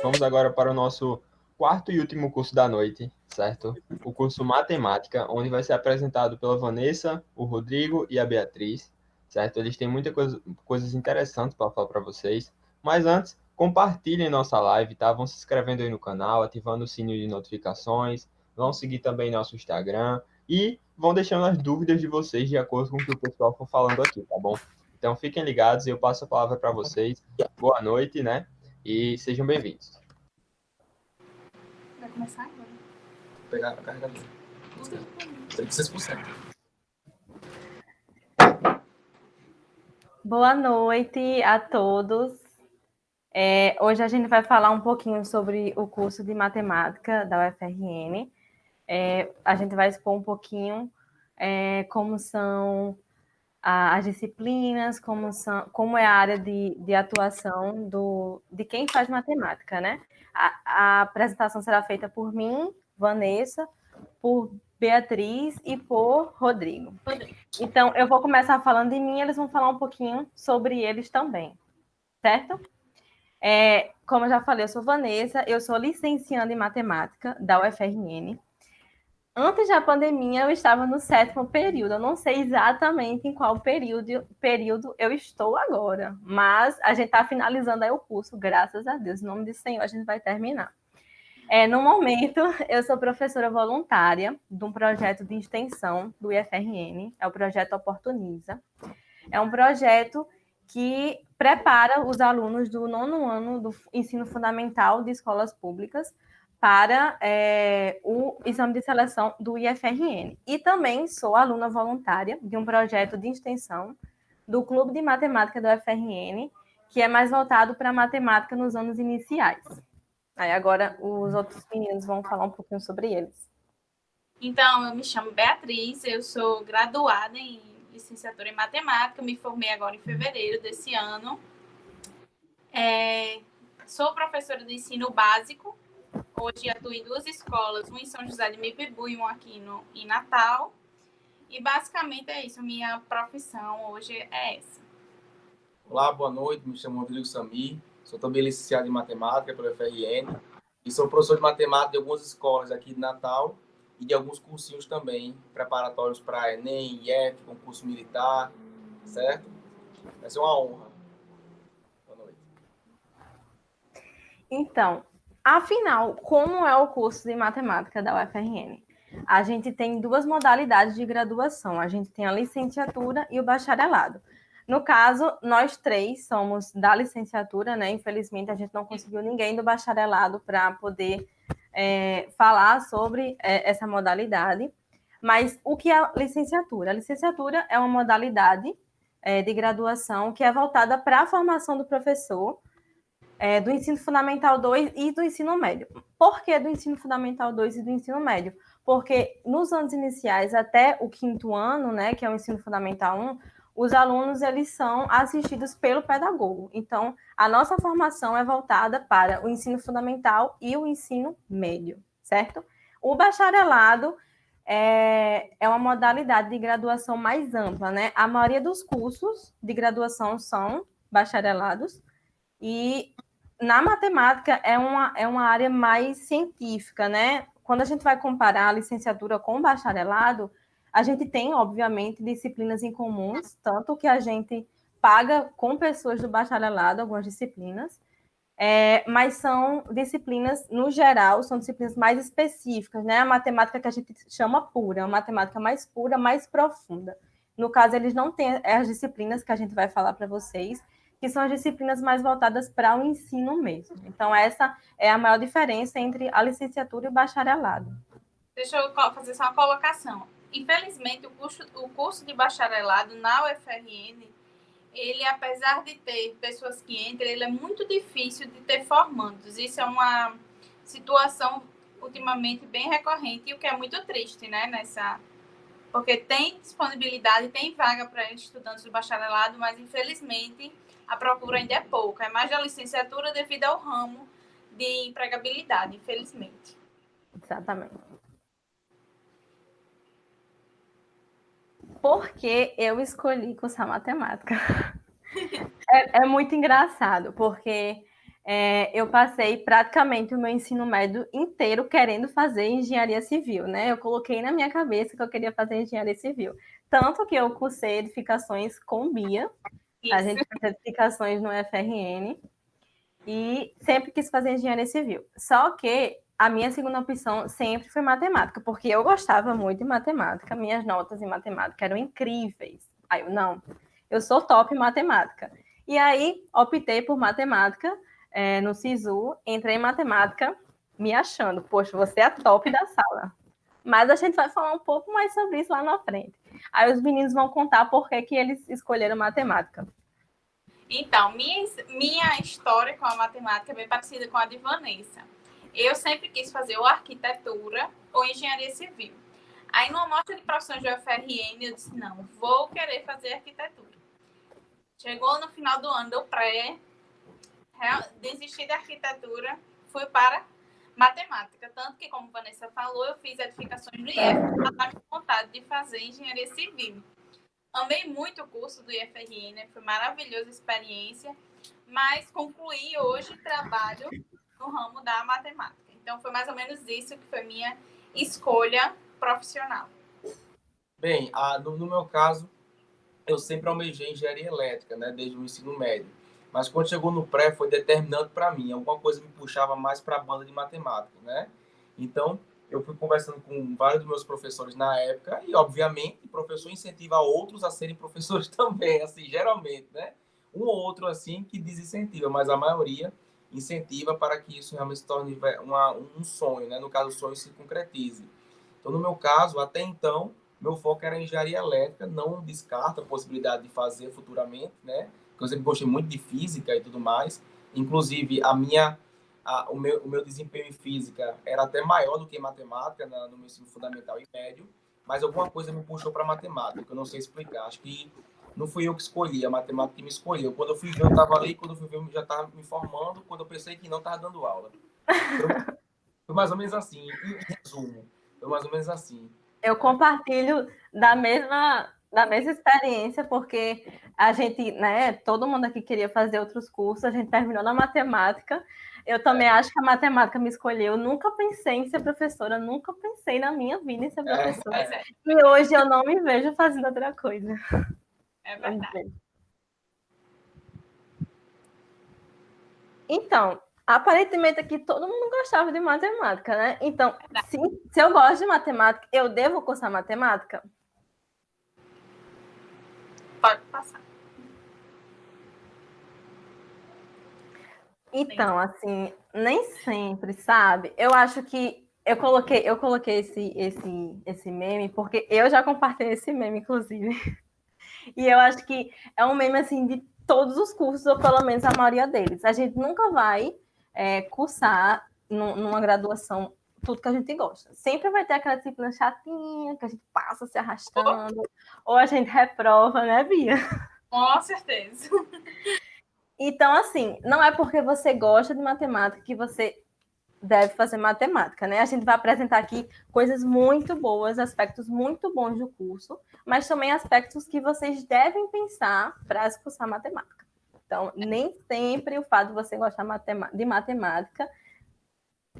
Vamos agora para o nosso quarto e último curso da noite, certo? O curso Matemática, onde vai ser apresentado pela Vanessa, o Rodrigo e a Beatriz, certo? Eles têm coisas interessantes para falar para vocês. Mas antes, compartilhem nossa live, tá? Vão se inscrevendo aí no canal, ativando o sininho de notificações, vão seguir também nosso Instagram e vão deixando as dúvidas de vocês de acordo com o que o pessoal for falando aqui, tá bom? Então fiquem ligados e eu passo a palavra para vocês. Boa noite, né? E sejam bem-vindos. Vai começar agora. Vou pegar a carregador. 36%. Boa noite a todos. Hoje a gente vai falar um pouquinho sobre o curso de matemática da UFRN. A gente vai expor um pouquinho como são as disciplinas, como é a área de atuação de quem faz matemática, né? A apresentação será feita por mim, Vanessa, por Beatriz e por Rodrigo. Então, eu vou começar falando de mim, eles vão falar um pouquinho sobre eles também, certo? Como eu já falei, eu sou Vanessa, eu sou licencianda em matemática da UFRN. Antes da pandemia, eu estava no 7º período. Eu não sei exatamente em qual período eu estou agora, mas a gente está finalizando aí o curso, graças a Deus. Em nome do Senhor, a gente vai terminar. No momento, eu sou professora voluntária de um projeto de extensão do IFRN, é o projeto Oportuniza. É um projeto que prepara os alunos do 9º ano do ensino fundamental de escolas públicas para o exame de seleção do IFRN. E também sou aluna voluntária de um projeto de extensão do Clube de Matemática do UFRN, que é mais voltado para a matemática nos anos iniciais. Aí agora os outros meninos vão falar um pouquinho sobre eles. Então, eu me chamo Beatriz, eu sou graduada em licenciatura em matemática, me formei agora em fevereiro desse ano. Sou professora de ensino básico. Hoje atuo em 2 escolas, uma em São José de Mipibu e uma aqui em Natal. E basicamente é isso, minha profissão hoje é essa. Olá, boa noite, me chamo Rodrigo Samir, sou também licenciado em matemática pela UFRN e sou professor de matemática de algumas escolas aqui de Natal e de alguns cursinhos também, preparatórios para Enem, IEF, concurso militar, certo? Vai ser uma honra. Boa noite. Então, afinal, como é o curso de matemática da UFRN? A gente tem 2 modalidades de graduação. A gente tem a licenciatura e o bacharelado. No caso, nós 3 somos da licenciatura, né? Infelizmente, a gente não conseguiu ninguém do bacharelado para poder falar sobre essa modalidade. Mas o que é a licenciatura? A licenciatura é uma modalidade de graduação que é voltada para a formação do professor do ensino fundamental 2 e do ensino médio. Por que do ensino fundamental 2 e do ensino médio? Porque nos anos iniciais, até o 5º ano, né, que é o ensino fundamental 1, os alunos eles são assistidos pelo pedagogo. Então, a nossa formação é voltada para o ensino fundamental e o ensino médio, certo? O bacharelado é uma modalidade de graduação mais ampla, né? A maioria dos cursos de graduação são bacharelados e na matemática é uma área mais científica, né? Quando a gente vai comparar a licenciatura com o bacharelado, a gente tem, obviamente, disciplinas em comuns, tanto que a gente paga com pessoas do bacharelado algumas disciplinas, mas são disciplinas, no geral, são disciplinas mais específicas, né? A matemática que a gente chama pura, uma matemática mais pura, mais profunda. No caso, eles não têm as disciplinas que a gente vai falar para vocês, que são as disciplinas mais voltadas para o ensino mesmo. Então, essa é a maior diferença entre a licenciatura e o bacharelado. Deixa eu fazer só uma colocação. Infelizmente, o curso de bacharelado na UFRN, ele, apesar de ter pessoas que entram, ele é muito difícil de ter formandos. Isso é uma situação, ultimamente, bem recorrente, e o que é muito triste, né? Porque tem disponibilidade, tem vaga para estudantes do bacharelado, mas, infelizmente, a procura ainda é pouca. É mais da licenciatura devido ao ramo de empregabilidade, infelizmente. Exatamente. Por que eu escolhi cursar matemática? É muito engraçado, porque eu passei praticamente o meu ensino médio inteiro querendo fazer engenharia civil, né? Eu coloquei na minha cabeça que eu queria fazer engenharia civil. Tanto que eu cursei edificações com Bia, a gente fez edificações no FRN, e sempre quis fazer engenharia civil. Só que a minha segunda opção sempre foi matemática, porque eu gostava muito de matemática, minhas notas em matemática eram incríveis. Aí eu sou top em matemática. E aí optei por matemática no SISU, entrei em matemática me achando, poxa, você é a top da sala. Mas a gente vai falar um pouco mais sobre isso lá na frente. Aí os meninos vão contar por que eles escolheram matemática. Então, minha história com a matemática é bem parecida com a de Vanessa. Eu sempre quis fazer ou arquitetura ou engenharia civil. Aí, numa mostra de profissões do UFRN, eu disse, não, vou querer fazer arquitetura. Chegou no final do ano do pré, desisti da arquitetura, fui para matemática. Tanto que, como a Vanessa falou, eu fiz edificações no IF para dar vontade de fazer engenharia civil. Amei muito o curso do IFRN, foi maravilhosa a experiência, mas concluí hoje trabalho no ramo da matemática. Então, foi mais ou menos isso que foi minha escolha profissional. Bem, no meu caso, eu sempre almejei engenharia elétrica, né, desde o ensino médio. Mas quando chegou no pré, foi determinante para mim. Alguma coisa me puxava mais para a banda de matemática, né? Então, eu fui conversando com vários dos meus professores na época e, obviamente, o professor incentiva outros a serem professores também, assim, geralmente, né? Um ou outro, assim, que desincentiva, mas a maioria incentiva para que isso realmente se torne um sonho, né? No caso, o sonho se concretize. Então, no meu caso, até então, meu foco era engenharia elétrica, não descarto a possibilidade de fazer futuramente, né? Porque eu sempre gostei muito de física e tudo mais. Inclusive, o meu desempenho em física era até maior do que em matemática no meu ensino fundamental e médio, mas alguma coisa me puxou para matemática, que eu não sei explicar. Acho que não fui eu que escolhi, a matemática que me escolheu. Quando eu fui ver, eu estava ali, quando eu fui ver, eu já estava me formando, quando eu pensei que não, estava dando aula. Então, foi mais ou menos assim, em resumo. Foi mais ou menos assim. Eu compartilho da mesma experiência, porque a gente, né, todo mundo aqui queria fazer outros cursos, a gente terminou na matemática. Eu também acho que a matemática me escolheu. Eu nunca pensei em ser professora, nunca pensei na minha vida em ser professora. E hoje eu não me vejo fazendo outra coisa. É verdade. Então, aparentemente aqui todo mundo gostava de matemática, né? Então, se eu gosto de matemática, eu devo cursar matemática? Pode passar. Então, assim, nem sempre, sabe? Eu acho que eu coloquei esse meme porque eu já compartilhei esse meme, inclusive. E eu acho que é um meme, assim, de todos os cursos, ou pelo menos a maioria deles. A gente nunca vai cursar numa graduação tudo que a gente gosta. Sempre vai ter aquela disciplina chatinha, que a gente passa se arrastando, ou a gente reprova, né, Bia? Com certeza. Então, assim, não é porque você gosta de matemática que você deve fazer matemática, né? A gente vai apresentar aqui coisas muito boas, aspectos muito bons do curso, mas também aspectos que vocês devem pensar para cursar matemática. Então, nem sempre o fato de você gostar de matemática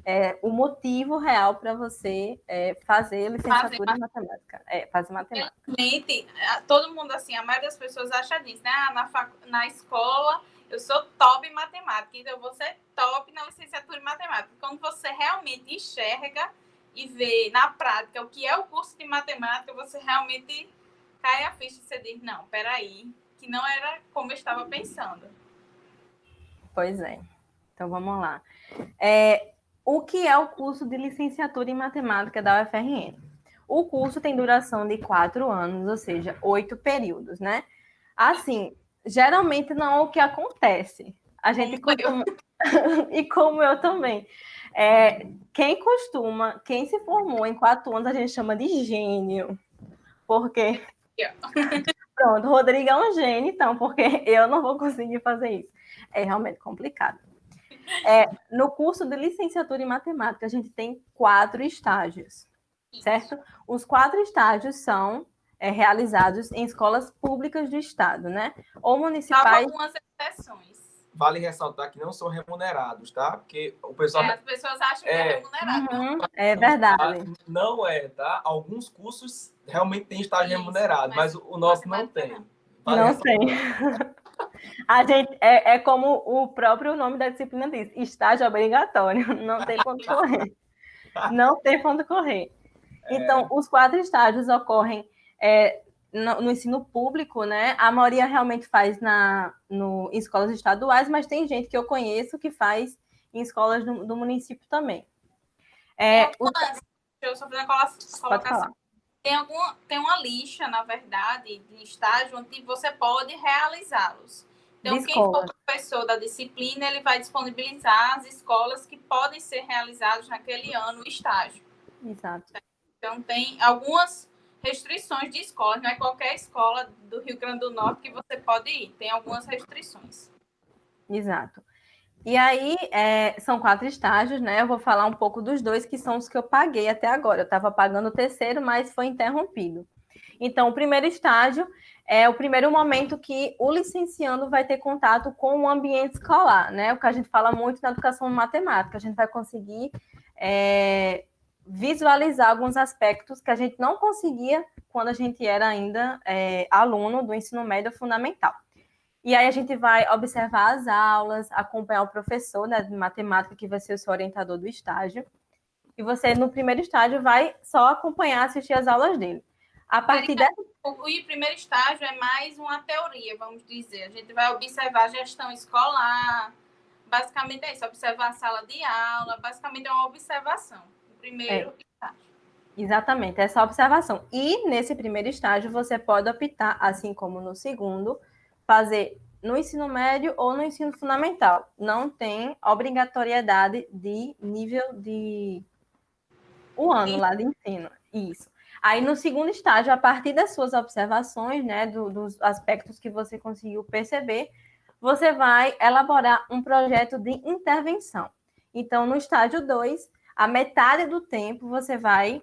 é o motivo real para você fazer licenciatura em matemática. Fazer matemática. Realmente, todo mundo, assim, a maioria das pessoas acha disso, né? Na escola, eu sou top em matemática, então eu vou ser top na licenciatura em matemática. Quando você realmente enxerga e vê na prática o que é o curso de matemática, você realmente cai a ficha e você diz, não, peraí, que não era como eu estava pensando. Pois é. Então, vamos lá. O que é o curso de licenciatura em matemática da UFRN? O curso tem duração de 4 anos, ou seja, 8 períodos, né? Assim, geralmente não é o que acontece. A gente costuma... e como eu também. Quem se formou em 4 anos, a gente chama de gênio. Porque... Pronto, o Rodrigo é um gênio, então, porque eu não vou conseguir fazer isso. É realmente complicado. No curso de licenciatura em matemática, a gente tem 4 estágios, certo? Os 4 estágios são realizados em escolas públicas do estado, né? Ou municipais... Salvo algumas exceções. vale ressaltar que não são remunerados, tá? Porque o pessoal... as pessoas acham que é remunerado. É verdade. Não é, tá? Alguns cursos realmente têm estágio Isso, remunerado, mas o nosso não tem. Vale Não ressaltar. tem. A gente, é como o próprio nome da disciplina diz, estágio obrigatório, não tem ponto correr. Não tem ponto correr. Então, os 4 estágios ocorrem no ensino público, né? A maioria realmente faz em escolas estaduais, mas tem gente que eu conheço que faz em escolas do município também. Deixa eu só fazer uma Pode colocação. falar. Tem uma lista, na verdade, de estágio onde você pode realizá-los. Então, quem for professor da disciplina, ele vai disponibilizar as escolas que podem ser realizados naquele ano o estágio. Exato. Então, tem algumas restrições de escolas. Não é qualquer escola do Rio Grande do Norte que você pode ir. Tem algumas restrições. Exato. E aí, são 4 estágios, né? Eu vou falar um pouco dos 2, que são os que eu paguei até agora. Eu estava pagando o terceiro, mas foi interrompido. Então, o primeiro estágio é o primeiro momento que o licenciando vai ter contato com o ambiente escolar, né? O que a gente fala muito na educação matemática. A gente vai conseguir visualizar alguns aspectos que a gente não conseguia quando a gente era ainda aluno do ensino médio fundamental. E aí a gente vai observar as aulas, acompanhar o professor, né, de matemática, que vai ser o seu orientador do estágio. E você, no primeiro estágio, vai só acompanhar, assistir as aulas dele. A partir dessa... O primeiro estágio é mais uma teoria, vamos dizer. A gente vai observar a gestão escolar. Basicamente é isso, observar a sala de aula. Basicamente é uma observação. O primeiro estágio. Exatamente, essa observação. E nesse primeiro estágio, você pode optar, assim como no segundo, fazer no ensino médio ou no ensino fundamental. Não tem obrigatoriedade de nível de um ano lá de ensino. Isso. Aí, no segundo estágio, a partir das suas observações, né, dos aspectos que você conseguiu perceber, você vai elaborar um projeto de intervenção. Então, no estágio 2, a metade do tempo você vai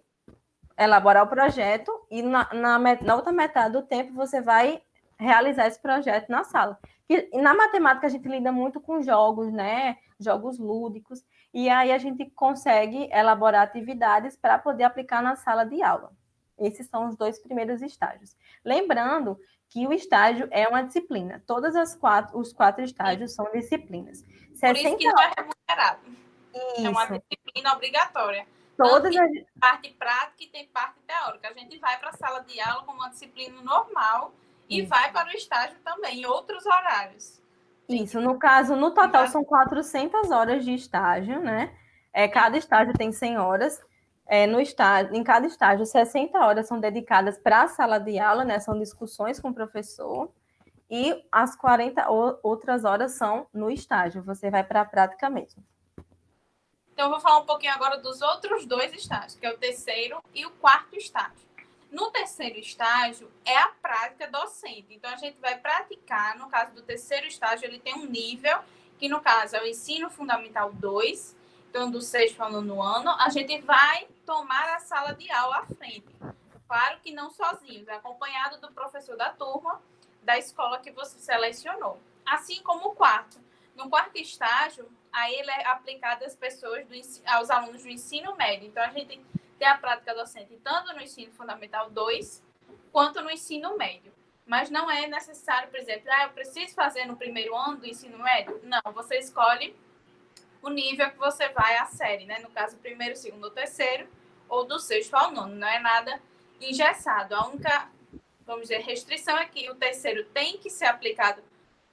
elaborar o projeto e na outra metade do tempo você vai realizar esse projeto na sala. E na matemática a gente lida muito com jogos, né? Jogos lúdicos, e aí a gente consegue elaborar atividades para poder aplicar na sala de aula. Esses são os 2 primeiros estágios. Lembrando que o estágio é uma disciplina. Os 4 estágios são disciplinas. Por isso que não é remunerado. Isso. É uma disciplina obrigatória. Todas as... Tem parte prática e tem parte teórica. A gente vai para a sala de aula como uma disciplina normal e vai para o estágio também, em outros horários. Isso, no caso, no total são 400 horas de estágio, né? Cada estágio tem 100 horas. Em cada estágio, 60 horas são dedicadas para a sala de aula, né? São discussões com o professor. E as 40 outras horas são no estágio. Você vai para a prática mesmo. Então, eu vou falar um pouquinho agora dos outros 2 estágios, que é o terceiro e o quarto estágio. No terceiro estágio, é a prática docente. Então, a gente vai praticar, no caso do terceiro estágio, ele tem um nível, que no caso é o ensino fundamental 2, então do 6º ao 9º ano, a gente vai tomar a sala de aula à frente. Claro que não sozinhos, é acompanhado do professor da turma, da escola que você selecionou. Assim como o quarto. No quarto estágio, aí ele é aplicado aos alunos do ensino médio. Então, a gente tem a prática docente tanto no ensino fundamental 2, quanto no ensino médio. Mas não é necessário, por exemplo, eu preciso fazer no primeiro ano do ensino médio? Não, você escolhe o nível que você vai à série, né? No caso, primeiro, segundo ou terceiro, ou do 6º ao 9º. Não é nada engessado. A única, vamos dizer, restrição é que o terceiro tem que ser aplicado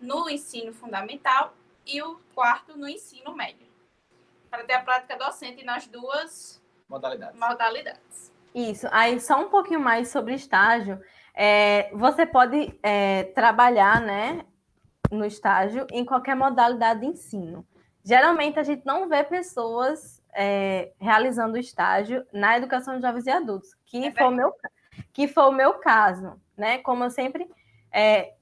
no ensino fundamental e o quarto no ensino médio, para ter a prática docente nas 2 modalidades. Isso. Aí, só um pouquinho mais sobre estágio. Você pode trabalhar, né, no estágio em qualquer modalidade de ensino. Geralmente, a gente não vê pessoas realizando estágio na educação de jovens e adultos, que foi o meu caso, né? Como eu sempre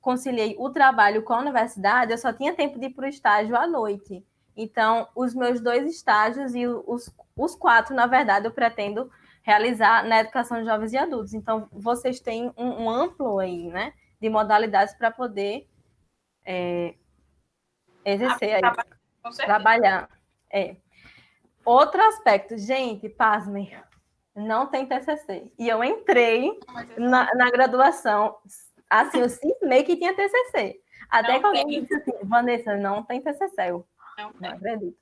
conciliei o trabalho com a universidade, eu só tinha tempo de ir para o estágio à noite. Então, os meus 2 estágios e os 4, na verdade, eu pretendo realizar na educação de jovens e adultos. Então, vocês têm um amplo aí, né, de modalidades para poder Exercer aí, Com certeza. trabalhar. Outro aspecto, gente, pasmem, não tem TCC. E eu entrei na graduação, assim, eu cismei que tinha TCC. Até Não que alguém tem. disse assim, Vanessa, não tem TCC. Eu Não não tem. acredito.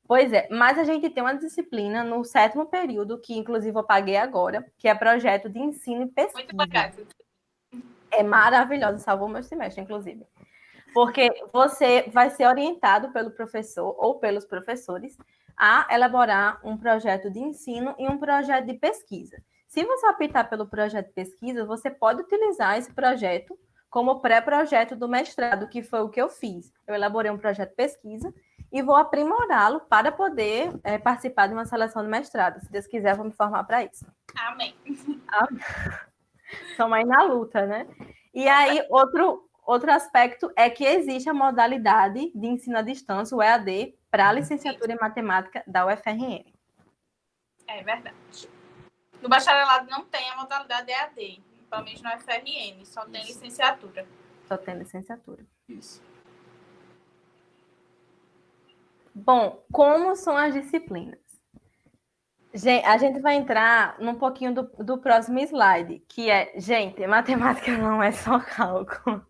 Pois é, mas a gente tem uma disciplina no 7º período, que inclusive eu paguei agora, que é projeto de ensino e pesquisa. Muito legal. É maravilhosa, salvou meu semestre, inclusive. Porque você vai ser orientado pelo professor ou pelos professores a elaborar um projeto de ensino e um projeto de pesquisa. Se você optar pelo projeto de pesquisa, você pode utilizar esse projeto como pré-projeto do mestrado, que foi o que eu fiz. Eu elaborei um projeto de pesquisa e vou aprimorá-lo para poder participar de uma seleção de mestrado. Se Deus quiser, eu vou me formar para isso. Amém. Estamos aí na luta, né? E aí, outro aspecto é que existe a modalidade de ensino à distância, o EAD, para a licenciatura em matemática da UFRN. É verdade. No bacharelado não tem a modalidade EAD, principalmente no UFRN, só tem licenciatura. Só tem licenciatura. Isso. Bom, como são as disciplinas? A gente vai entrar num pouquinho do próximo slide, que é, gente, matemática não é só cálculo.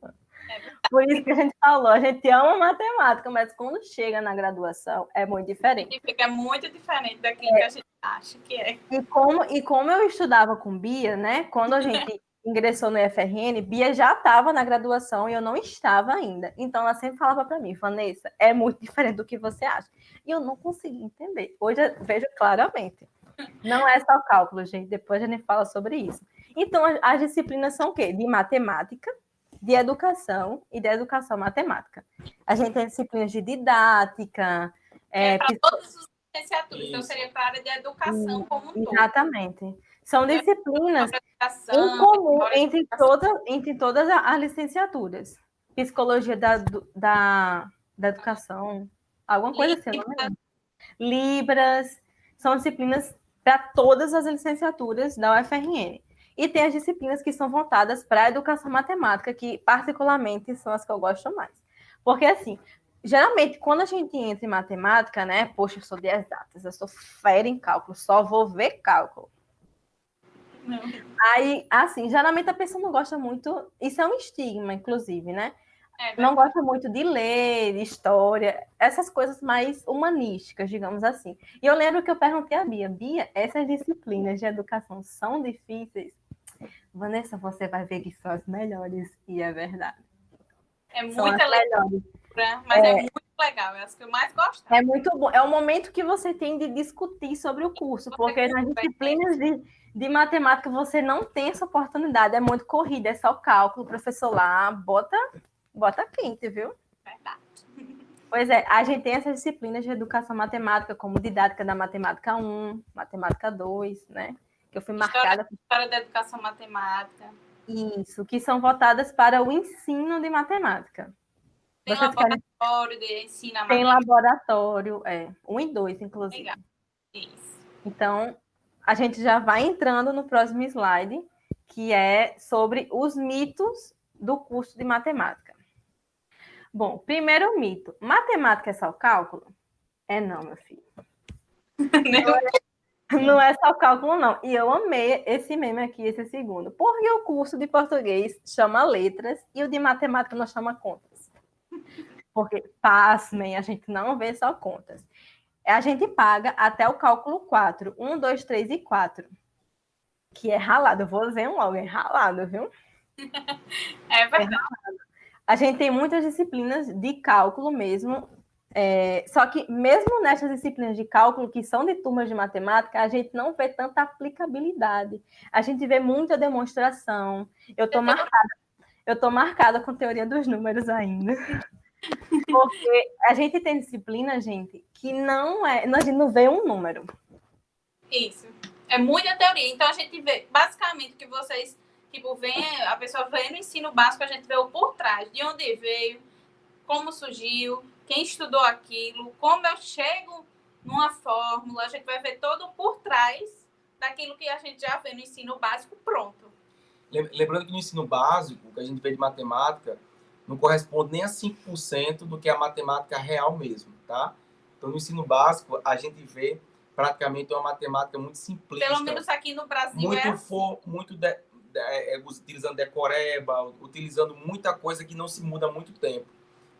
Por isso que a gente falou, a gente ama matemática, mas quando chega na graduação é muito diferente. Fica muito diferente daquilo que a gente acha que é. E como eu estudava com Bia, né? Quando a gente ingressou no IFRN, Bia já estava na graduação e eu não estava ainda. Então ela sempre falava para mim, Vanessa, é muito diferente do que você acha. E eu não consegui entender. Hoje eu vejo claramente. Não é só cálculo, gente. Depois a gente fala sobre isso. Então, as disciplinas são o quê? De matemática, de educação e de educação matemática. A gente tem disciplinas de didática. Para todas as licenciaturas, então seria para a área de educação como um todo. Exatamente. São disciplinas em comum entre todas as licenciaturas. Psicologia da educação, alguma coisa assim, não lembro. Libras, são disciplinas para todas as licenciaturas da UFRN. E tem as disciplinas que são voltadas para a educação matemática, que particularmente são as que eu gosto mais. Porque, assim, geralmente, quando a gente entra em matemática, né? Poxa, eu sou de exatas, eu sou fera em cálculo, só vou ver cálculo. Não. Aí, assim, geralmente a pessoa não gosta muito, isso é um estigma, inclusive, né? Não gosta muito de ler, de história, essas coisas mais humanísticas, digamos assim. E eu lembro que eu perguntei a Bia, essas disciplinas de educação são difíceis? Vanessa, você vai ver que são as melhores, e é verdade. É muita leitura, mas é muito legal, é as que eu mais gosto. É muito bom, é o momento que você tem de discutir sobre o curso, porque nas disciplinas de matemática você não tem essa oportunidade, é muito corrida, é só cálculo, o professor lá, bota quente, viu? Verdade. Pois é, a gente tem essas disciplinas de educação matemática, como didática da matemática 1, matemática 2, né? Que eu fui marcada. História da educação matemática. Isso, que são voltadas para o ensino de matemática. Tem laboratório de ensino a matemática. Tem laboratório, 1 e 2, inclusive. Legal. Isso. Então, a gente já vai entrando no próximo slide, que é sobre os mitos do curso de matemática. Bom, primeiro mito. Matemática é só cálculo? Não, meu filho. Não é só cálculo, não. E eu amei esse meme aqui, esse segundo. Porque o curso de português chama letras e o de matemática não chama contas. Porque, pasmem, a gente não vê só contas. A gente paga até o cálculo 4. 1, 2, 3 e 4. Que é ralado. Eu vou dizer logo, é ralado, viu? É verdade. A gente tem muitas disciplinas de cálculo mesmo, só que mesmo nessas disciplinas de cálculo, que são de turmas de matemática, a gente não vê tanta aplicabilidade. A gente vê muita demonstração. Eu tô marcada com teoria dos números ainda. Porque a gente tem disciplina, gente, que a gente não vê um número. Isso. É muita teoria. Então, a gente vê, basicamente, que vocês... a pessoa vem no ensino básico, a gente vê o por trás, de onde veio, como surgiu, quem estudou aquilo, como eu chego numa fórmula, a gente vai ver todo por trás daquilo que a gente já vê no ensino básico pronto. Lembrando que no ensino básico, que a gente vê de matemática, não corresponde nem a 5% do que é a matemática real mesmo, tá? Então, no ensino básico, a gente vê praticamente uma matemática muito simplista. Pelo menos aqui no Brasil utilizando decoreba, utilizando muita coisa que não se muda há muito tempo.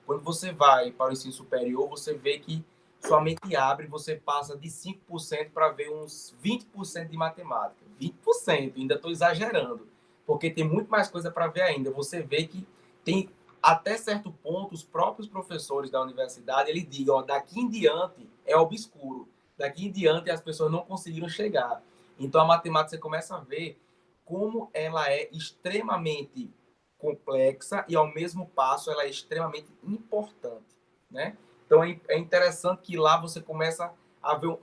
Quando você vai para o ensino superior, você vê que sua mente abre, você passa de 5% para ver uns 20% de matemática. 20%, ainda estou exagerando, porque tem muito mais coisa para ver ainda. Você vê que tem, até certo ponto, os próprios professores da universidade, eles digam, ó, daqui em diante é obscuro, daqui em diante as pessoas não conseguiram chegar. Então, a matemática, você começa a ver como ela é extremamente complexa e, ao mesmo passo, ela é extremamente importante, né? Então, é interessante que lá você começa a ver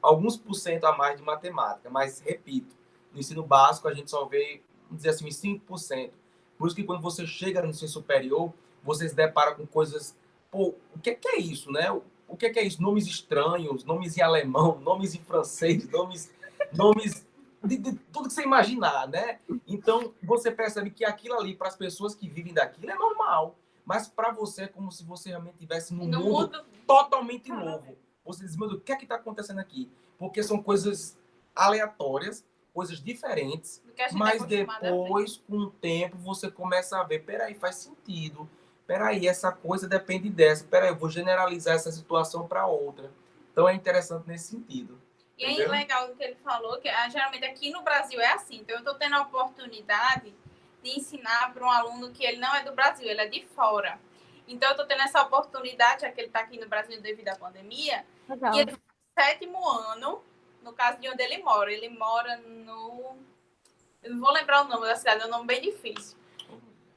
alguns % a mais de matemática, mas, repito, no ensino básico a gente só vê, vamos dizer assim, uns 5%. Por isso que quando você chega no ensino superior, você se depara com coisas... Pô, o que é isso, né? O que é isso? Nomes estranhos, nomes em alemão, nomes em francês, nomes de tudo que você imaginar, né? Então, você percebe que aquilo ali, para as pessoas que vivem daquilo, é normal. Mas para você é como se você realmente estivesse num mundo totalmente novo. Você diz, meu Deus, o que é que está acontecendo aqui? Porque são coisas aleatórias, coisas diferentes, mas depois, com o tempo, você começa a ver, peraí, faz sentido. Peraí, essa coisa depende dessa. Peraí, eu vou generalizar essa situação para outra. Então, é interessante nesse sentido. E aí, legal o que ele falou, que geralmente aqui no Brasil é assim. Então, eu estou tendo a oportunidade de ensinar para um aluno que ele não é do Brasil, ele é de fora. Então, eu estou tendo essa oportunidade, já que ele está aqui no Brasil devido à pandemia. Legal. E ele está no 7º ano, no caso de onde ele mora. Ele mora no... Eu não vou lembrar o nome da cidade, é um nome bem difícil.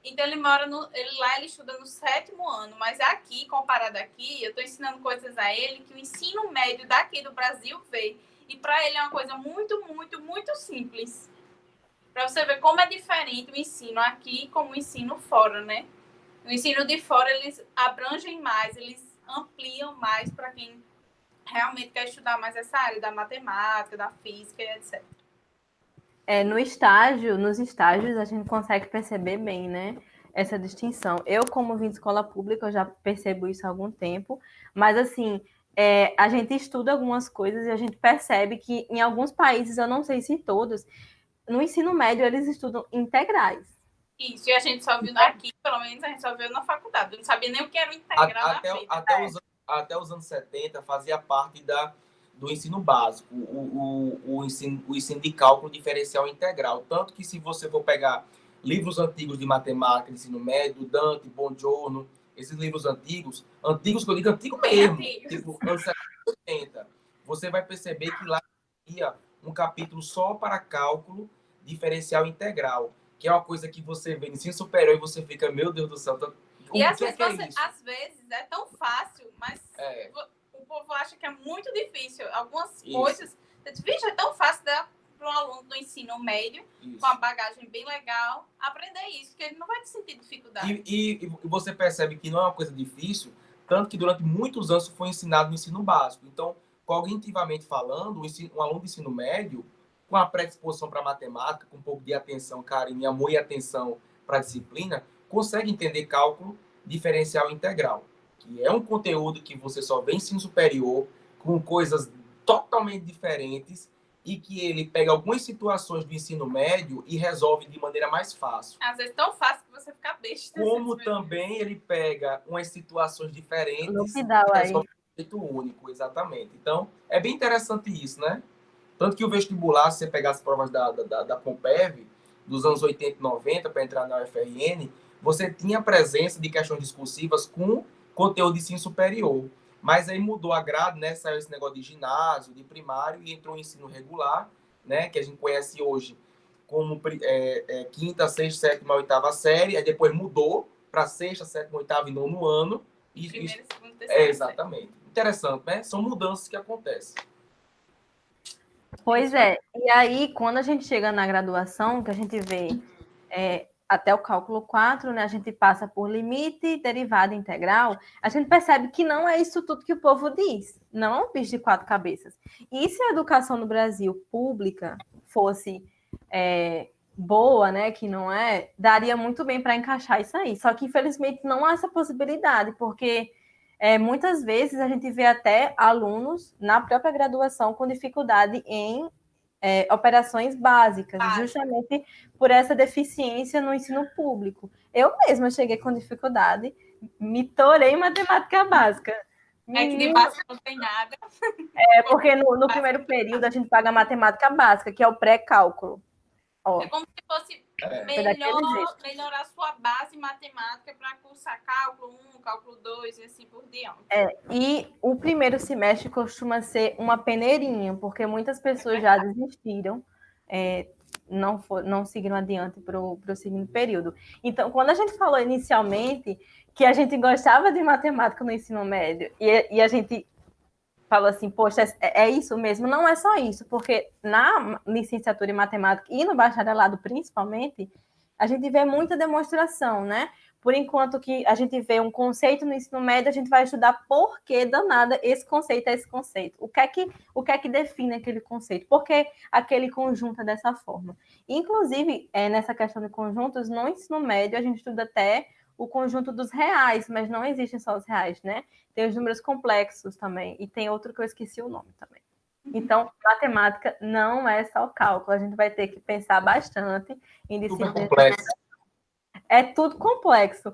Então, ele mora ele estuda no 7º ano, mas aqui, comparado aqui, eu estou ensinando coisas a ele que o ensino médio daqui do Brasil vê. E para ele é uma coisa muito, muito, muito simples. Para você ver como é diferente o ensino aqui como o ensino fora, né? O ensino de fora, eles abrangem mais, eles ampliam mais para quem realmente quer estudar mais essa área da matemática, da física e etc. Nos estágios, a gente consegue perceber bem, né? Essa distinção. Eu, como vim de escola pública, eu já percebo isso há algum tempo, mas assim... a gente estuda algumas coisas e a gente percebe que em alguns países, eu não sei se todos, no ensino médio eles estudam integrais. Isso, e a gente só viu aqui, pelo menos a gente só viu na faculdade. Eu não sabia nem o que era o integral até os anos 70 fazia parte do ensino básico, o ensino de cálculo diferencial integral. Tanto que se você for pegar livros antigos de matemática, de ensino médio, Dante, Bongiorno, esses livros antigos que eu digo antigo mesmo, tipo anos 70, você vai perceber que lá havia um capítulo só para cálculo diferencial integral, que é uma coisa que você vê no ensino superior e você fica, meu Deus do céu, e às vezes é tão fácil, mas o povo acha que é muito difícil. Algumas coisas, vixe, é tão fácil para um aluno do ensino médio, com uma bagagem bem legal, aprender isso, que ele não vai sentir dificuldade. E você percebe que não é uma coisa difícil, tanto que durante muitos anos foi ensinado no ensino básico. Então, cognitivamente falando, um aluno de ensino médio, com a predisposição para matemática, com um pouco de atenção, carinho, amor e atenção para a disciplina, consegue entender cálculo diferencial integral, que é um conteúdo que você só vê em ensino superior, com coisas totalmente diferentes, e que ele pega algumas situações do ensino médio e resolve de maneira mais fácil. Às vezes tão fácil que você fica besta. Como também ele pega umas situações diferentes e resolve de jeito único, exatamente. Então, é bem interessante isso, né? Tanto que o vestibular, se você pegar as provas da Compev, dos anos 80 e 90, para entrar na UFRN, você tinha a presença de questões discursivas com conteúdo de ensino superior. Mas aí mudou a grade, né? Saiu esse negócio de ginásio, de primário, e entrou o ensino regular, né? Que a gente conhece hoje como quinta, sexta, sétima, oitava série. Aí depois mudou para sexta, sétima, oitava e nono ano. Primeiro, segundo, terceiro. Exatamente. Interessante, né? São mudanças que acontecem. Pois é. E aí, quando a gente chega na graduação, que a gente vê até o cálculo 4, né, a gente passa por limite, derivada integral, a gente percebe que não é isso tudo que o povo diz. Não é um bicho de 4 cabeças. E se a educação no Brasil pública fosse boa, né, que não é, daria muito bem para encaixar isso aí. Só que, infelizmente, não há essa possibilidade, porque muitas vezes a gente vê até alunos na própria graduação com dificuldade em operações básicas, justamente por essa deficiência no ensino público. Eu mesma cheguei com dificuldade, me torei em matemática básica. É que de básica não tem nada. Porque no primeiro período a gente paga matemática básica, que é o pré-cálculo. É como se fosse melhorar sua base matemática para cursar cálculo 1, cálculo 2 e assim por diante. E o primeiro semestre costuma ser uma peneirinha, porque muitas pessoas já desistiram, não seguiram adiante para o segundo período. Então, quando a gente falou inicialmente que a gente gostava de matemática no ensino médio, e a gente falou assim, poxa, é isso mesmo? Não é só isso, porque na licenciatura em matemática e no bacharelado principalmente, a gente vê muita demonstração, né? Por enquanto que a gente vê um conceito no ensino médio, a gente vai estudar por que danada esse conceito é esse conceito. O que é que define aquele conceito? Por que aquele conjunto é dessa forma? Inclusive, nessa questão de conjuntos, no ensino médio, a gente estuda até o conjunto dos reais, mas não existem só os reais, né? Tem os números complexos também, e tem outro que eu esqueci o nome também. Então, matemática não é só cálculo, a gente vai ter que pensar bastante em disciplinas. Super complexo. É tudo complexo.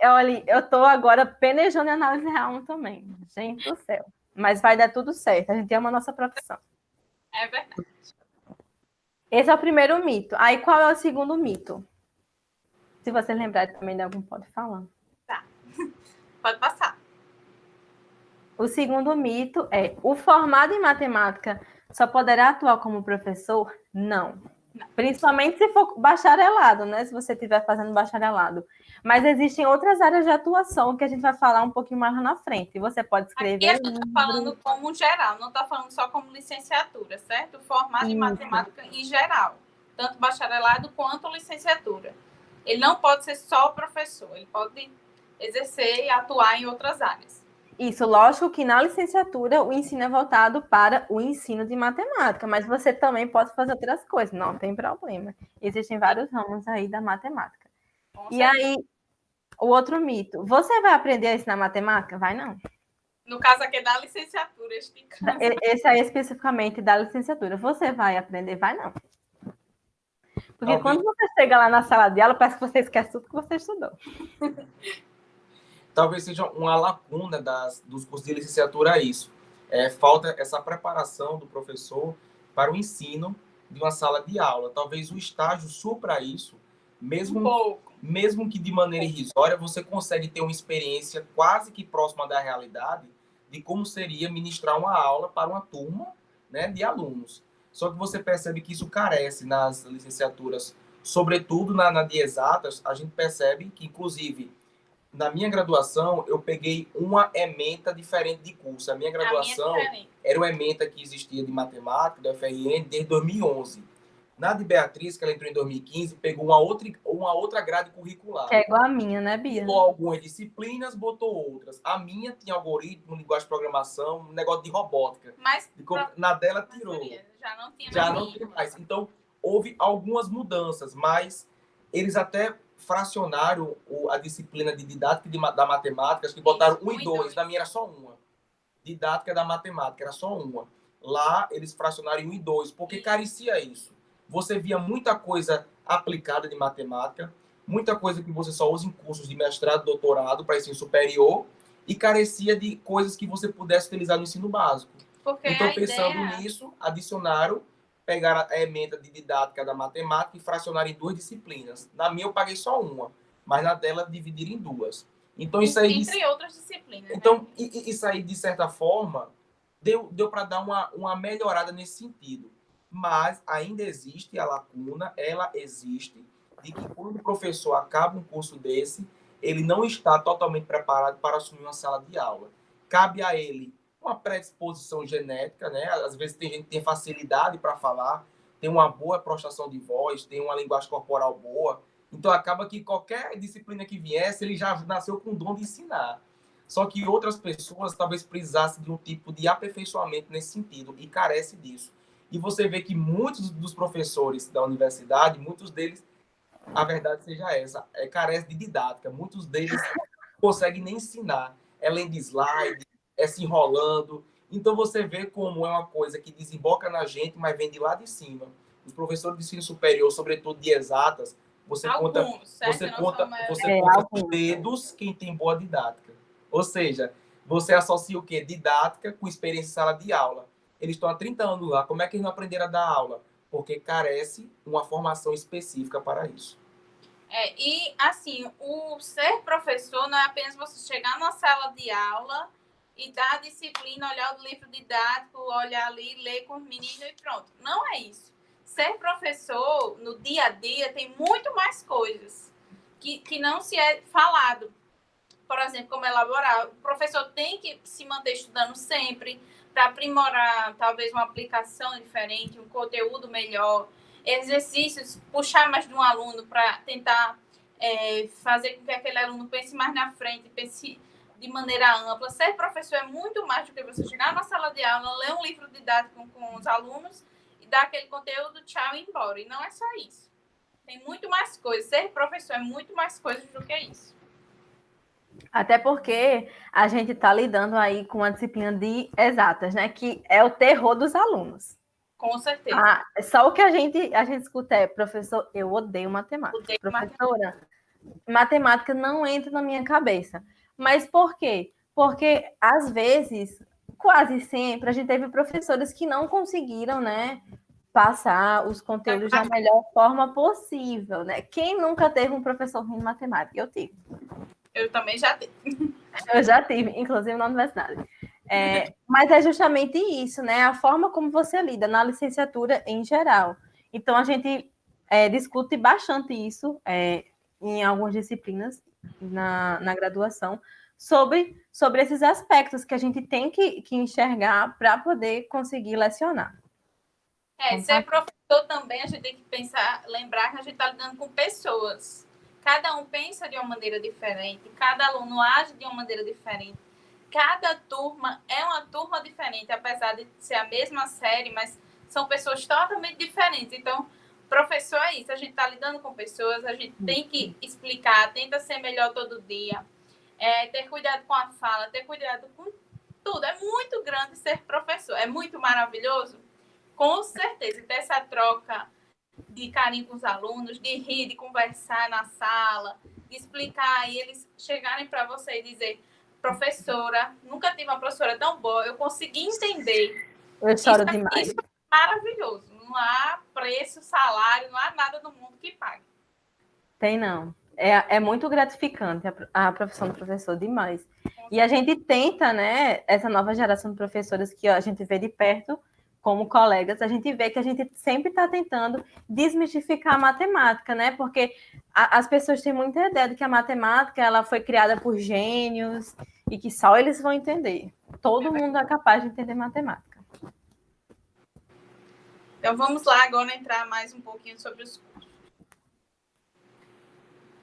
Olha, eu estou agora penejando em análise real 1 também. Gente do céu. Mas vai dar tudo certo, a gente ama a nossa profissão. É verdade. Esse é o primeiro mito. Aí, qual é o segundo mito? Se você lembrar também de algum, pode falar. Tá. Pode passar. O segundo mito é: o formado em matemática só poderá atuar como professor? Não. Principalmente se for bacharelado, né? Se você estiver fazendo bacharelado. Mas existem outras áreas de atuação que a gente vai falar um pouquinho mais lá na frente. Você pode escrever. Aqui a gente está falando como geral, não está falando só como licenciatura, certo? Formado em matemática em geral, tanto bacharelado quanto licenciatura. Ele não pode ser só professor, ele pode exercer e atuar em outras áreas. Isso, lógico que na licenciatura o ensino é voltado para o ensino de matemática, mas você também pode fazer outras coisas, não tem problema. Existem vários ramos aí da matemática. E aí, o outro mito, você vai aprender a ensinar matemática? Vai não. No caso aqui é da licenciatura, esse aí especificamente da licenciatura. Você vai aprender? Vai não. Porque quando você chega lá na sala de aula, parece que você esquece tudo que você estudou. Talvez seja uma lacuna dos cursos de licenciatura isso. Falta essa preparação do professor para o ensino de uma sala de aula. Talvez o estágio supra isso, mesmo que de maneira irrisória, você consegue ter uma experiência quase que próxima da realidade de como seria ministrar uma aula para uma turma, né, de alunos. Só que você percebe que isso carece nas licenciaturas, sobretudo na de exatas, a gente percebe que, inclusive, na minha graduação, eu peguei uma ementa diferente de curso. A minha graduação era uma ementa que existia de matemática, da UFRN, desde 2011. Na de Beatriz, que ela entrou em 2015, pegou uma outra grade curricular. Que é igual a minha, né, Bia? Botou algumas disciplinas, botou outras. A minha tinha algoritmo, linguagem de programação, um negócio de robótica. Mas na dela tirou. Já não tinha mais. Então, houve algumas mudanças, mas eles até fracionaram a disciplina de didática da matemática, acho que botaram 1 e 2. Na minha era só uma. Didática da matemática, era só uma. Lá, eles fracionaram em 1 e 2, porque carecia isso. Você via muita coisa aplicada de matemática, muita coisa que você só usa em cursos de mestrado, doutorado, para ensino superior, e carecia de coisas que você pudesse utilizar no ensino básico. Porque então, pensando nisso, adicionaram, pegaram a ementa de didática da matemática e fracionaram em 2 disciplinas. Na minha, eu paguei só uma, mas na dela, dividiram em 2. Então, isso aí... Entre outras disciplinas. Então, né? Isso aí, de certa forma, deu para dar uma melhorada nesse sentido. Mas ainda existe a lacuna, ela existe, de que quando o professor acaba um curso desse, ele não está totalmente preparado para assumir uma sala de aula. Cabe a ele uma predisposição genética, né? Às vezes tem gente que tem facilidade para falar, tem uma boa prostração de voz, tem uma linguagem corporal boa. Então acaba que qualquer disciplina que viesse, ele já nasceu com o dom de ensinar. Só que outras pessoas talvez precisassem de um tipo de aperfeiçoamento nesse sentido e carece disso. E você vê que muitos dos professores da universidade, muitos deles, a verdade seja essa, carece de didática. Muitos deles não conseguem nem ensinar. É lendo slide, é se enrolando. Então, você vê como é uma coisa que desemboca na gente, mas vem de lá de cima. Os professores de ensino superior, sobretudo de exatas, você conta os dedos quem tem boa didática. Ou seja, você associa o quê? Didática com experiência em sala de aula. Eles estão há 30 anos lá. Como é que eles não aprenderam a dar aula? Porque carece uma formação específica para isso. E, assim, o ser professor não é apenas você chegar na sala de aula e dar a disciplina, olhar o livro didático, olhar ali, ler com os meninos e pronto. Não é isso. Ser professor, no dia a dia, tem muito mais coisas que não se é falado. Por exemplo, como elaborar. O professor tem que se manter estudando sempre para aprimorar, talvez, uma aplicação diferente, um conteúdo melhor, exercícios, puxar mais de um aluno para tentar fazer com que aquele aluno pense mais na frente, pense de maneira ampla. Ser professor é muito mais do que você chegar na sala de aula, ler um livro didático com os alunos e dar aquele conteúdo, tchau e ir embora. E não é só isso. Tem muito mais coisas. Ser professor é muito mais coisas do que isso. Até porque a gente está lidando aí com uma disciplina de exatas, né? Que é o terror dos alunos. Com certeza. Só o que a gente escuta é, professor, eu odeio matemática. Professora, matemática não entra na minha cabeça. Mas por quê? Porque, às vezes, quase sempre, a gente teve professores que não conseguiram, né, passar os conteúdos da melhor forma possível, né? Quem nunca teve um professor ruim de matemática? Eu tive. Eu também já tive. Eu já tive, inclusive na universidade. Mas é justamente isso, né? A forma como você lida na licenciatura em geral. Então, a gente discute bastante isso em algumas disciplinas na graduação, sobre esses aspectos que a gente tem que enxergar para poder conseguir lecionar. Ser professor também, a gente tem que lembrar que a gente está lidando com pessoas. Cada um pensa de uma maneira diferente, cada aluno age de uma maneira diferente. Cada turma é uma turma diferente, apesar de ser a mesma série, mas são pessoas totalmente diferentes. Então, professor é isso, a gente está lidando com pessoas, a gente tem que explicar, tenta ser melhor todo dia, ter cuidado com a fala, ter cuidado com tudo. É muito grande ser professor, é muito maravilhoso, com certeza. Ter essa troca de carinho com os alunos, de rir, de conversar na sala, de explicar, e eles chegarem para você e dizer: professora, nunca tive uma professora tão boa, eu consegui entender. Eu choro demais. Isso é maravilhoso. Não há preço, salário, não há nada no mundo que pague. Tem não. É muito gratificante a profissão do professor, demais. E a gente tenta, né, essa nova geração de professores que a gente vê de perto, como colegas, a gente vê que a gente sempre está tentando desmistificar a matemática, né? Porque as pessoas têm muita ideia de que a matemática ela foi criada por gênios e que só eles vão entender. Todo mundo é capaz de entender matemática. Então, vamos lá agora entrar mais um pouquinho sobre os cursos.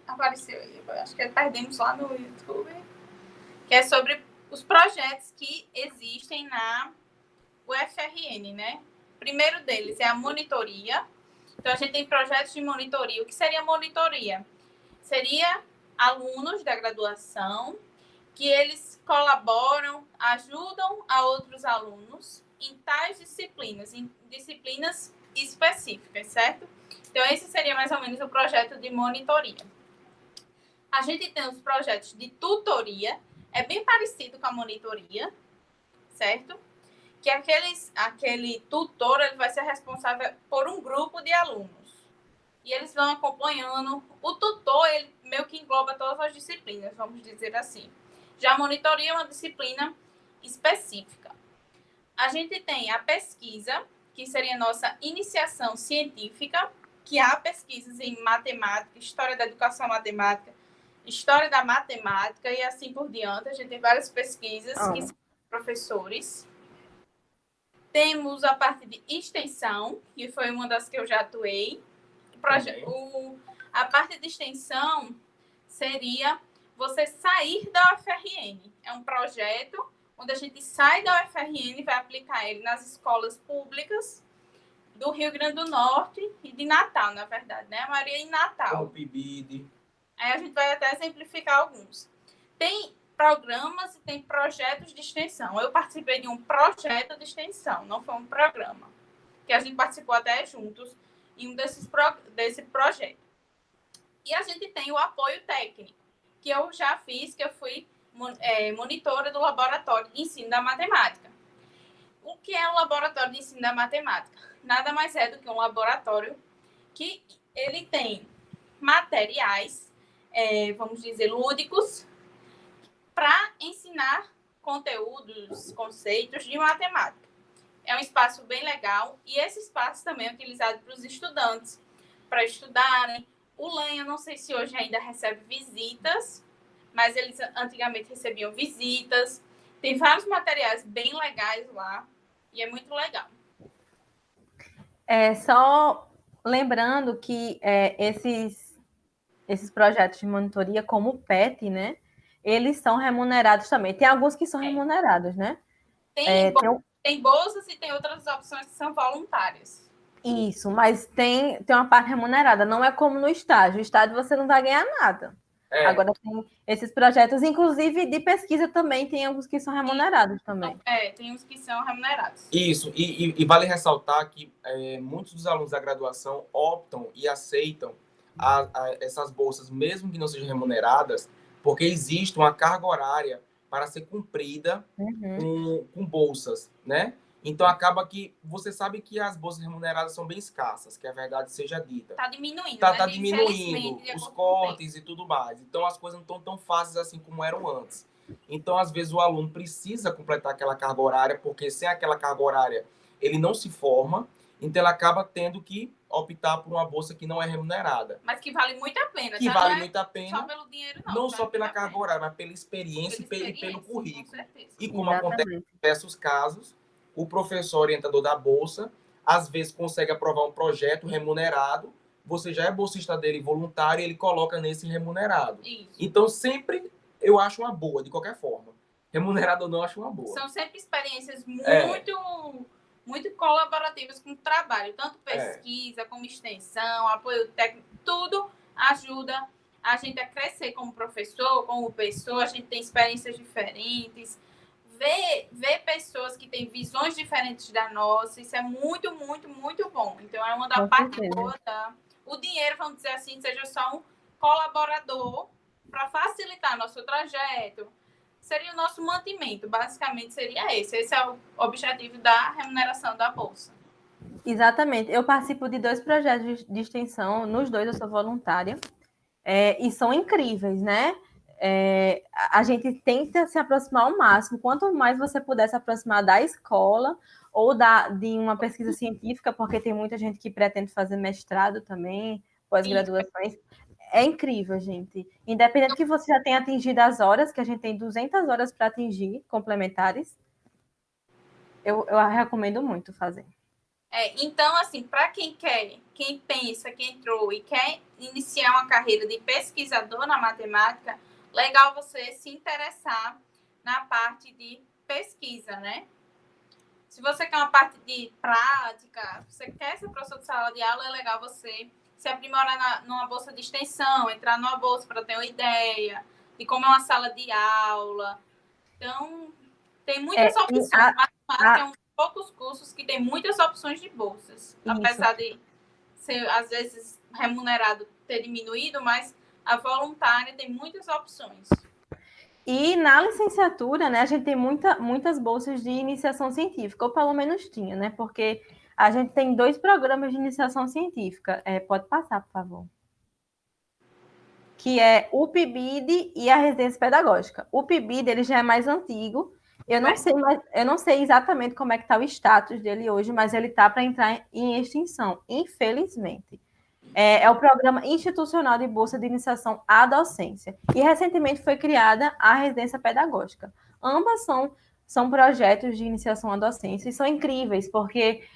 Apareceu aí, acho que perdemos lá no YouTube, que é sobre os projetos que existem na UFRN, né? O primeiro deles é a monitoria. Então, a gente tem projetos de monitoria. O que seria monitoria? Seria alunos da graduação que eles colaboram, ajudam a outros alunos em tais disciplinas, em disciplinas específicas, certo? Então, esse seria mais ou menos o projeto de monitoria. A gente tem os projetos de tutoria, é bem parecido com a monitoria, certo? Que aquele tutor ele vai ser responsável por um grupo de alunos. E eles vão acompanhando. O tutor, ele meio que engloba todas as disciplinas, vamos dizer assim. Já a monitoria é uma disciplina específica. A gente tem a pesquisa, que seria a nossa iniciação científica, que há pesquisas em matemática, história da educação matemática, história da matemática e assim por diante. A gente tem várias pesquisas que são professores. Temos a parte de extensão, que foi uma das que eu já atuei. A parte de extensão seria você sair da UFRN. É um projeto onde a gente sai da UFRN e vai aplicar ele nas escolas públicas do Rio Grande do Norte e de Natal, na verdade, né? A maioria em Natal. O PIBID. Aí a gente vai até exemplificar alguns. Tem programas e tem projetos de extensão. Eu participei de um projeto de extensão, não foi um programa, que a gente participou até juntos em um desse projeto. E a gente tem o apoio técnico, que eu já fiz, que eu fui monitora do laboratório de ensino da matemática. O que é o laboratório de ensino da matemática? Nada mais é do que um laboratório que ele tem materiais, vamos dizer, lúdicos, para ensinar conteúdos, conceitos de matemática. É um espaço bem legal e esse espaço também é utilizado para os estudantes, para estudarem. O LAN, eu não sei se hoje ainda recebe visitas, mas eles antigamente recebiam visitas. Tem vários materiais bem legais lá e é muito legal. Só lembrando que esses projetos de monitoria, como o PET, né? Eles são remunerados também. Tem alguns que são remunerados, né? Tem bolsas e tem outras opções que são voluntárias. Isso, mas tem uma parte remunerada. Não é como no estágio. No estágio você não vai ganhar nada. Agora tem esses projetos, inclusive de pesquisa também, tem alguns que são remunerados também. Tem uns que são remunerados. Isso, e vale ressaltar que muitos dos alunos da graduação optam e aceitam essas bolsas, mesmo que não sejam remuneradas, porque existe uma carga horária para ser cumprida com bolsas, né? Então, acaba que você sabe que as bolsas remuneradas são bem escassas, que a verdade seja dita. Está diminuindo, Tá diminuindo os cortes e tudo mais. Então, as coisas não estão tão fáceis assim como eram antes. Então, às vezes, o aluno precisa completar aquela carga horária, porque sem aquela carga horária, ele não se forma. Então, ele acaba tendo que optar por uma bolsa que não é remunerada. Mas que vale muito a pena. Que vale muito a pena. Só pelo dinheiro, não. Não só pela carga horária, mas pela experiência e pelo currículo. Com certeza. E como acontece em diversos casos, o professor orientador da bolsa, às vezes, consegue aprovar um projeto remunerado, você já é bolsista dele voluntário e ele coloca nesse remunerado. Isso. Então, sempre eu acho uma boa, de qualquer forma. Remunerado ou não, eu acho uma boa. São sempre experiências muito colaborativas com o trabalho, tanto pesquisa como extensão, apoio técnico, tudo ajuda a gente a crescer como professor, como pessoa, a gente tem experiências diferentes, ver pessoas que têm visões diferentes da nossa, isso é muito, muito, muito bom. Então, é uma da parte boa o dinheiro, vamos dizer assim, seja só um colaborador para facilitar nosso trajeto, seria o nosso mantimento, basicamente seria esse. Esse é o objetivo da remuneração da bolsa. Exatamente. Eu participo de 2 projetos de extensão, nos 2 eu sou voluntária, e são incríveis, né? A gente tenta se aproximar ao máximo. Quanto mais você puder se aproximar da escola ou de uma pesquisa científica, porque tem muita gente que pretende fazer mestrado também, pós-graduações. É incrível, gente. Independente que você já tenha atingido as horas, que a gente tem 200 horas para atingir, complementares, eu recomendo muito fazer. Então, assim, para quem pensa, quem entrou e quer iniciar uma carreira de pesquisador na matemática, legal você se interessar na parte de pesquisa, né? Se você quer uma parte de prática, você quer ser professor de sala de aula, é legal você se aprimorar numa bolsa de extensão, entrar numa bolsa para ter uma ideia de como é uma sala de aula. Então, tem muitas opções. Matemática é um dos poucos cursos que tem muitas opções de bolsas. Isso. Apesar de ser, às vezes, remunerado ter diminuído, mas a voluntária tem muitas opções. E na licenciatura, né, a gente tem muitas bolsas de iniciação científica, ou pelo menos tinha, né? Porque a gente tem 2 programas de iniciação científica. Pode passar, por favor. Que é o PIBID e a residência pedagógica. O PIBID, ele já é mais antigo. Eu não sei exatamente como é que está o status dele hoje, mas ele está para entrar em extinção, infelizmente. É o Programa Institucional de Bolsa de Iniciação à Docência. E recentemente foi criada a residência pedagógica. Ambas são projetos de iniciação à docência e são incríveis, porque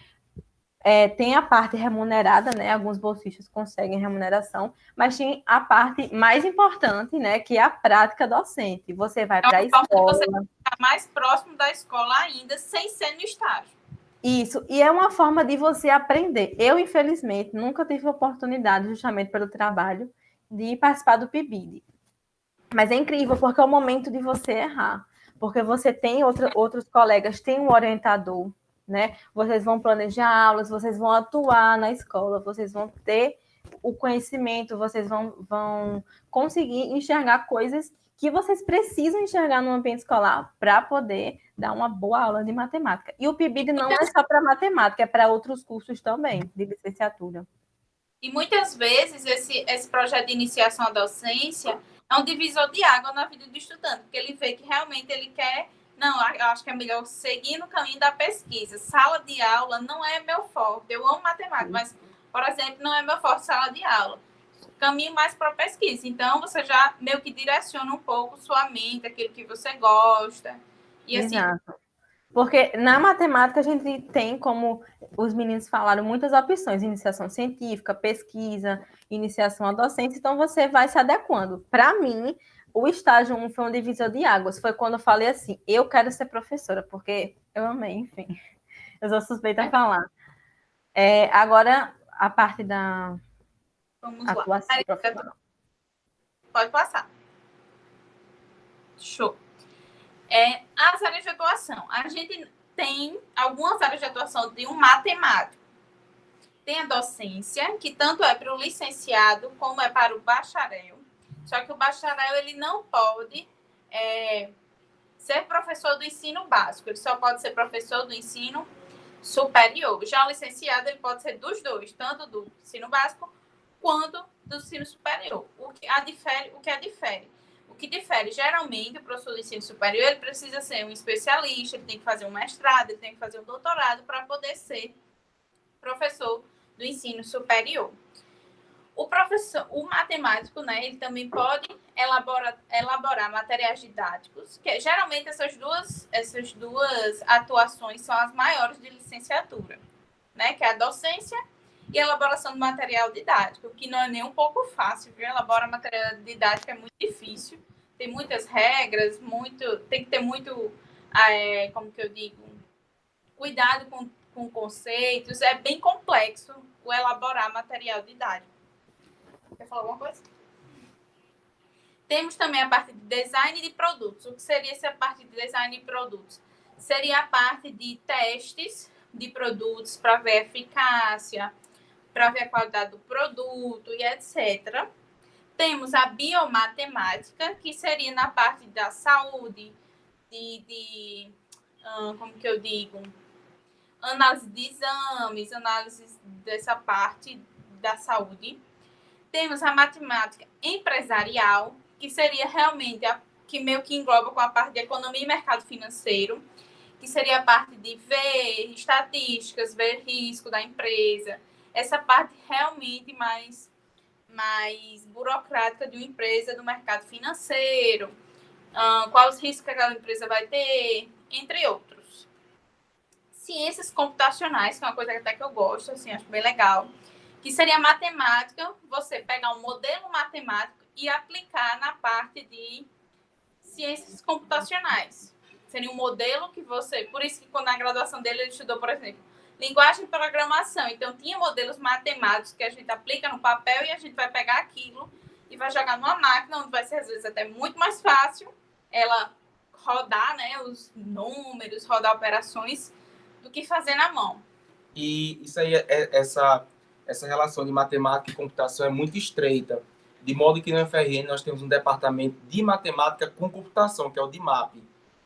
tem a parte remunerada, né? Alguns bolsistas conseguem remuneração, mas tem a parte mais importante, né? Que é a prática docente. Você vai para a escola. Você está mais próximo da escola ainda, sem ser no estágio. Isso, e é uma forma de você aprender. Eu, infelizmente, nunca tive oportunidade, justamente pelo trabalho, de participar do PIBID. Mas é incrível, porque é o momento de você errar. Porque você tem outros colegas, tem um orientador, né? Vocês vão planejar aulas, vocês vão atuar na escola, vocês vão ter o conhecimento, vocês vão conseguir enxergar coisas que vocês precisam enxergar no ambiente escolar para poder dar uma boa aula de matemática. E o PIBID não é só para matemática, é para outros cursos também, de licenciatura. E muitas vezes esse projeto de iniciação à docência é um divisor de água na vida do estudante, porque ele vê que realmente ele quer, não, eu acho que é melhor seguir no caminho da pesquisa. Sala de aula não é meu forte, eu amo matemática, mas, por exemplo, não é meu forte sala de aula. Caminho mais para a pesquisa. Então, você já meio que direciona um pouco sua mente, aquilo que você gosta. E assim. Exato. Porque na matemática a gente tem, como os meninos falaram, muitas opções: iniciação científica, pesquisa, iniciação à docência, então você vai se adequando. Para mim, o estágio 1 foi um divisor de águas, foi quando eu falei assim, eu quero ser professora, porque eu amei, enfim, eu sou suspeita a falar. Agora, a parte da atuação profissional. Pode passar. Show. As áreas de atuação. A gente tem algumas áreas de atuação de um matemático. Tem a docência, que tanto é para o licenciado como é para o bacharel. Só que o bacharel ele não pode ser professor do ensino básico. Ele só pode ser professor do ensino superior. Já o licenciado ele pode ser dos dois, tanto do ensino básico quanto do ensino superior. O que difere, geralmente, o professor do ensino superior, ele precisa ser um especialista, ele tem que fazer um mestrado, ele tem que fazer um doutorado para poder ser professor do ensino superior. O matemático, né, ele também pode elaborar materiais didáticos, que geralmente essas duas atuações são as maiores de licenciatura, né, que é a docência e a elaboração de material didático, que não é nem um pouco fácil, viu? Elaborar material didático é muito difícil, tem muitas regras, tem que ter muito, como que eu digo, cuidado com conceitos, é bem complexo o elaborar material didático. Quer falar alguma coisa? Temos também a parte de design de produtos. O que seria essa parte de design de produtos? Seria a parte de testes de produtos para ver a eficácia, para ver a qualidade do produto e etc. Temos a biomatemática, que seria na parte da saúde, como que eu digo? Análise de exames, análise dessa parte da saúde. Temos a matemática empresarial, que seria realmente que meio que engloba com a parte de economia e mercado financeiro, que seria a parte de ver estatísticas, ver risco da empresa, essa parte realmente mais burocrática de uma empresa do mercado financeiro, quais os riscos que aquela empresa vai ter, entre outros. Ciências computacionais, que é uma coisa até que eu gosto, assim, acho bem legal, que seria a matemática, você pegar um modelo matemático e aplicar na parte de ciências computacionais. Seria um modelo que você... Por isso que quando na graduação dele ele estudou, por exemplo, linguagem de programação. Então, tinha modelos matemáticos que a gente aplica no papel e a gente vai pegar aquilo e vai jogar numa máquina, onde vai ser, às vezes, até muito mais fácil ela rodar, né, os números, rodar operações, do que fazer na mão. E isso aí, essa relação de matemática e computação é muito estreita, de modo que no FRN nós temos um departamento de matemática com computação, que é o DIMAP,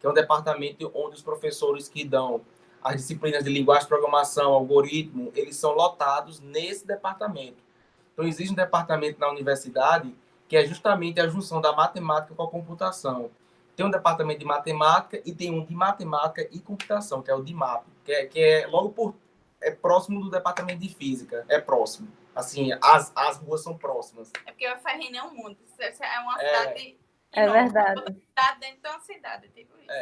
que é um departamento onde os professores que dão as disciplinas de linguagem de programação, algoritmo, eles são lotados nesse departamento. Então, existe um departamento na universidade que é justamente a junção da matemática com a computação. Tem um departamento de matemática e tem um de matemática e computação, que é o DIMAP, que é logo próximo do departamento de física, é próximo. Assim, as ruas são próximas. É porque o FRN é um mundo, é uma cidade enorme. É verdade. Uma cidade dentro de uma cidade, tipo isso.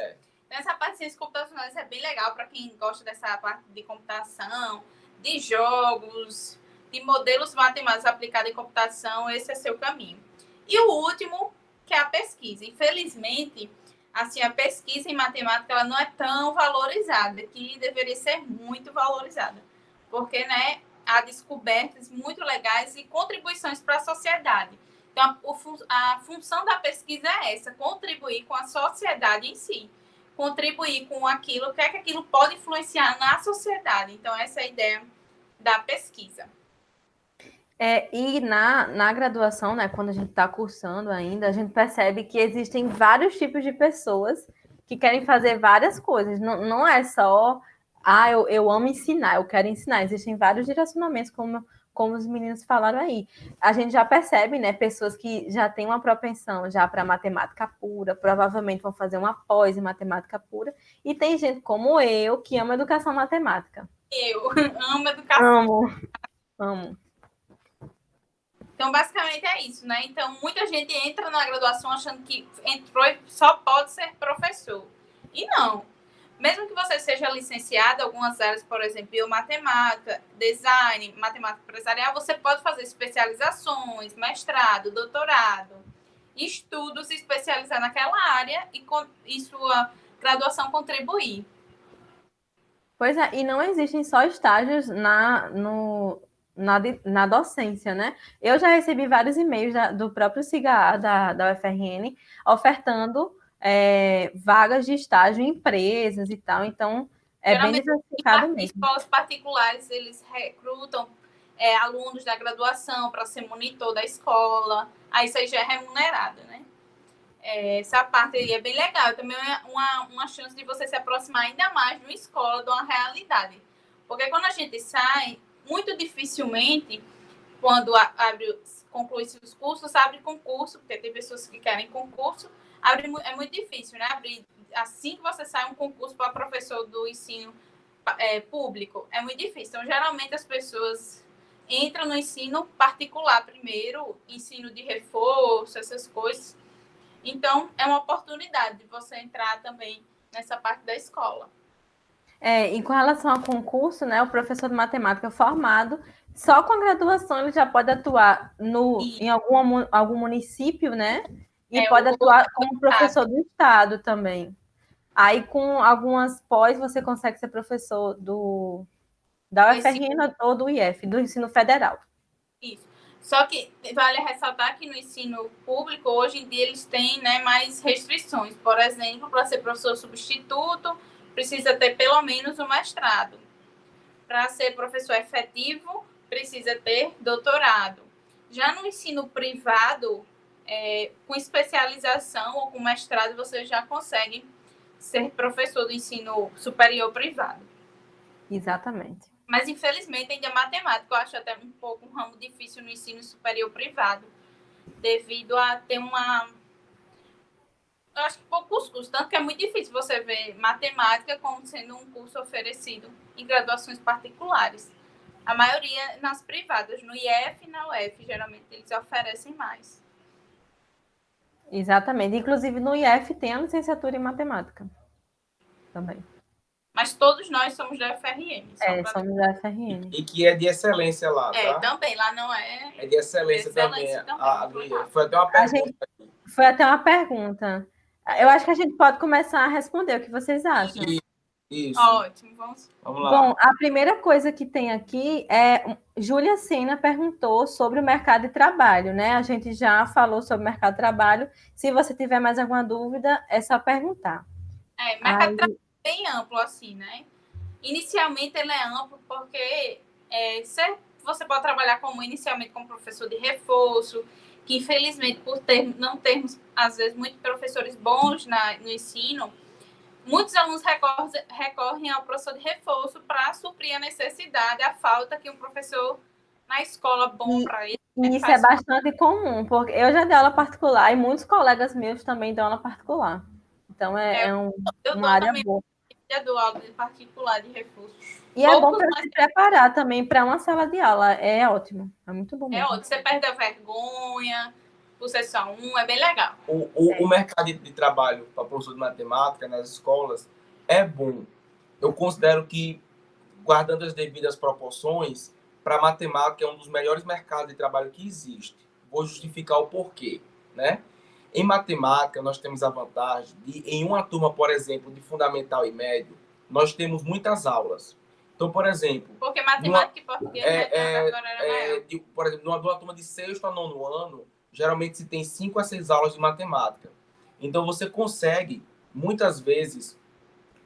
Essa parte de ciências computacionais é bem legal para quem gosta dessa parte de computação, de jogos, de modelos matemáticos aplicados em computação, esse é seu caminho. E o último, que é a pesquisa. Infelizmente, assim, a pesquisa em matemática ela não é tão valorizada, que deveria ser muito valorizada, porque, né, há descobertas muito legais e contribuições para a sociedade. Então, a função da pesquisa é essa, contribuir com a sociedade em si, contribuir com aquilo, o que é que aquilo pode influenciar na sociedade. Então, essa é a ideia da pesquisa. E na graduação, né, quando a gente está cursando ainda, a gente percebe que existem vários tipos de pessoas que querem fazer várias coisas. Não é só, eu amo ensinar, eu quero ensinar. Existem vários direcionamentos, como os meninos falaram aí. A gente já percebe, né, pessoas que já têm uma propensão já para matemática pura, provavelmente vão fazer uma pós em matemática pura, e tem gente como eu que ama educação matemática. Eu amo educação. Amo. Então, basicamente é isso, né? Então, muita gente entra na graduação achando que entrou e só pode ser professor. E não. Mesmo que você seja licenciado em algumas áreas, por exemplo, biomatemática, design, matemática empresarial, você pode fazer especializações, mestrado, doutorado, estudos, se especializar naquela área e sua graduação contribuir. Pois é, e não existem só estágios na docência, né? Eu já recebi vários e-mails do próprio CIGA da UFRN ofertando vagas de estágio em empresas e tal, então é bem diversificado mesmo. Escolas particulares, eles recrutam alunos da graduação para ser monitor da escola, aí isso aí já é remunerado, né? Essa parte aí é bem legal, também é uma chance de você se aproximar ainda mais de uma escola, de uma realidade. Porque quando a gente sai, muito dificilmente, quando conclui-se os cursos, abre concurso, porque tem pessoas que querem concurso, é muito difícil, né? Abrir, assim que você sai um concurso para professor do ensino público, é muito difícil. Então, geralmente, as pessoas entram no ensino particular primeiro, ensino de reforço, essas coisas. Então, é uma oportunidade de você entrar também nessa parte da escola. E com relação ao concurso, né, o professor de matemática formado, só com a graduação ele já pode atuar em algum município, né? E pode atuar como professor do estado também. Aí, com algumas pós, você consegue ser professor da UFRN ou do IF, do ensino federal. Isso. Só que vale ressaltar que no ensino público, hoje em dia, eles têm, né, mais restrições. Por exemplo, para ser professor substituto, precisa ter pelo menos um mestrado. Para ser professor efetivo, precisa ter doutorado. Já no ensino privado, com especialização ou com mestrado, você já consegue ser professor do ensino superior privado. Exatamente. Mas, infelizmente, ainda matemática, eu acho até um pouco um ramo difícil no ensino superior privado, devido a ter eu acho que poucos cursos, tanto que é muito difícil você ver matemática como sendo um curso oferecido em graduações particulares. A maioria nas privadas, no IF e na UF, geralmente eles oferecem mais. Exatamente. Inclusive, no IF tem a licenciatura em matemática também. Mas todos nós somos da UFRN. Somos da UFRN. E que é de excelência lá, tá? Também, lá não é... É de excelência também. Foi até uma pergunta. Foi até uma pergunta. Eu acho que a gente pode começar a responder o que vocês acham. Isso. Ótimo, vamos lá. Bom, a primeira coisa que tem aqui é... Júlia Sena perguntou sobre o mercado de trabalho, né? A gente já falou sobre o mercado de trabalho. Se você tiver mais alguma dúvida, é só perguntar. Mercado de trabalho é bem amplo, assim, né? Inicialmente, ele é amplo porque você pode trabalhar inicialmente como professor de reforço, que infelizmente, por não termos, às vezes, muitos professores bons no ensino, muitos alunos recorrem ao professor de reforço para suprir a necessidade, a falta que um professor na escola bom para ele. E isso é bastante comum, porque eu já dei aula particular e muitos colegas meus também dão aula particular. Então, uma área boa. Eu dou aula de particular de reforço. E é bom para se preparar também para uma sala de aula. É ótimo. É muito bom mesmo. É ótimo. Você perde a vergonha, por ser só é bem legal. O mercado de trabalho para professor de matemática nas escolas é bom. Eu considero que, guardando as devidas proporções, para matemática é um dos melhores mercados de trabalho que existe. Vou justificar o porquê, né? Em matemática, nós temos a vantagem de, em uma turma, por exemplo, de fundamental e médio, nós temos muitas aulas. Então, por exemplo... Porque matemática e português agora era maior. Por exemplo, numa turma de 6º a 9º ano, geralmente se tem 5 a 6 aulas de matemática. Então, você consegue, muitas vezes,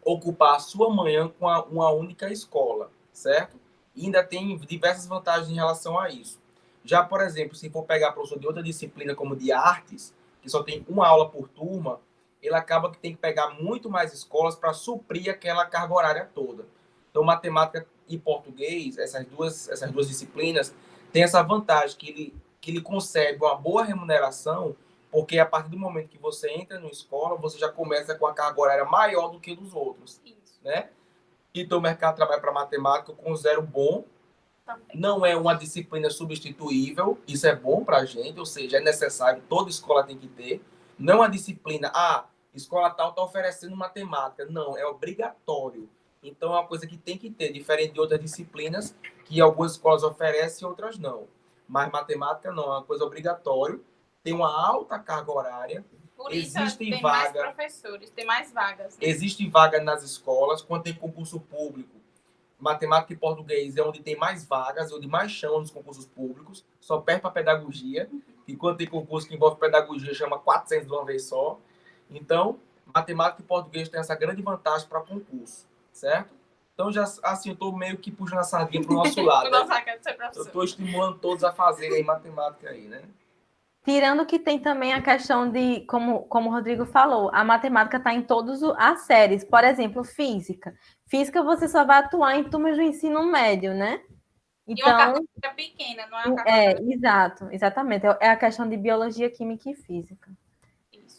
ocupar a sua manhã com uma única escola, certo? E ainda tem diversas vantagens em relação a isso. Já, por exemplo, se for pegar professor de outra disciplina, como de artes, que só tem uma aula por turma, ele acaba que tem que pegar muito mais escolas para suprir aquela carga horária toda. Então, matemática e português, essas duas disciplinas, tem essa vantagem que ele concebe uma boa remuneração, porque a partir do momento que você entra numa escola, você já começa com a carga horária maior do que dos outros. Isso. Né? Então, o mercado de trabalho para matemática eu considero bom. Também. Não é uma disciplina substituível, isso é bom para a gente, ou seja, é necessário, toda escola tem que ter. Não é uma disciplina, escola tal está oferecendo matemática. Não, é obrigatório. Então, é uma coisa que tem que ter, diferente de outras disciplinas, que algumas escolas oferecem e outras não. Mas matemática não, é uma coisa obrigatória. Tem uma alta carga horária. Por isso tem mais professores, tem mais vagas. Né? Existe vaga nas escolas, quando tem concurso público. Matemática e português é onde tem mais vagas, onde mais chamam nos concursos públicos, só perde para pedagogia. E quando tem concurso que envolve pedagogia, chama 400 de uma vez só. Então, matemática e português tem essa grande vantagem para concurso, certo? Então, já assim, eu estou meio que puxando a sardinha para o nosso lado. Né? Eu estou estimulando todos a fazerem matemática aí, né? Tirando que tem também a questão de, como o Rodrigo falou, a matemática está em todas as séries. Por exemplo, física. Física você só vai atuar em turmas do ensino médio, né? Então, e uma carga pequena, não é uma carga exato, exatamente. É a questão de biologia, química e física. Isso.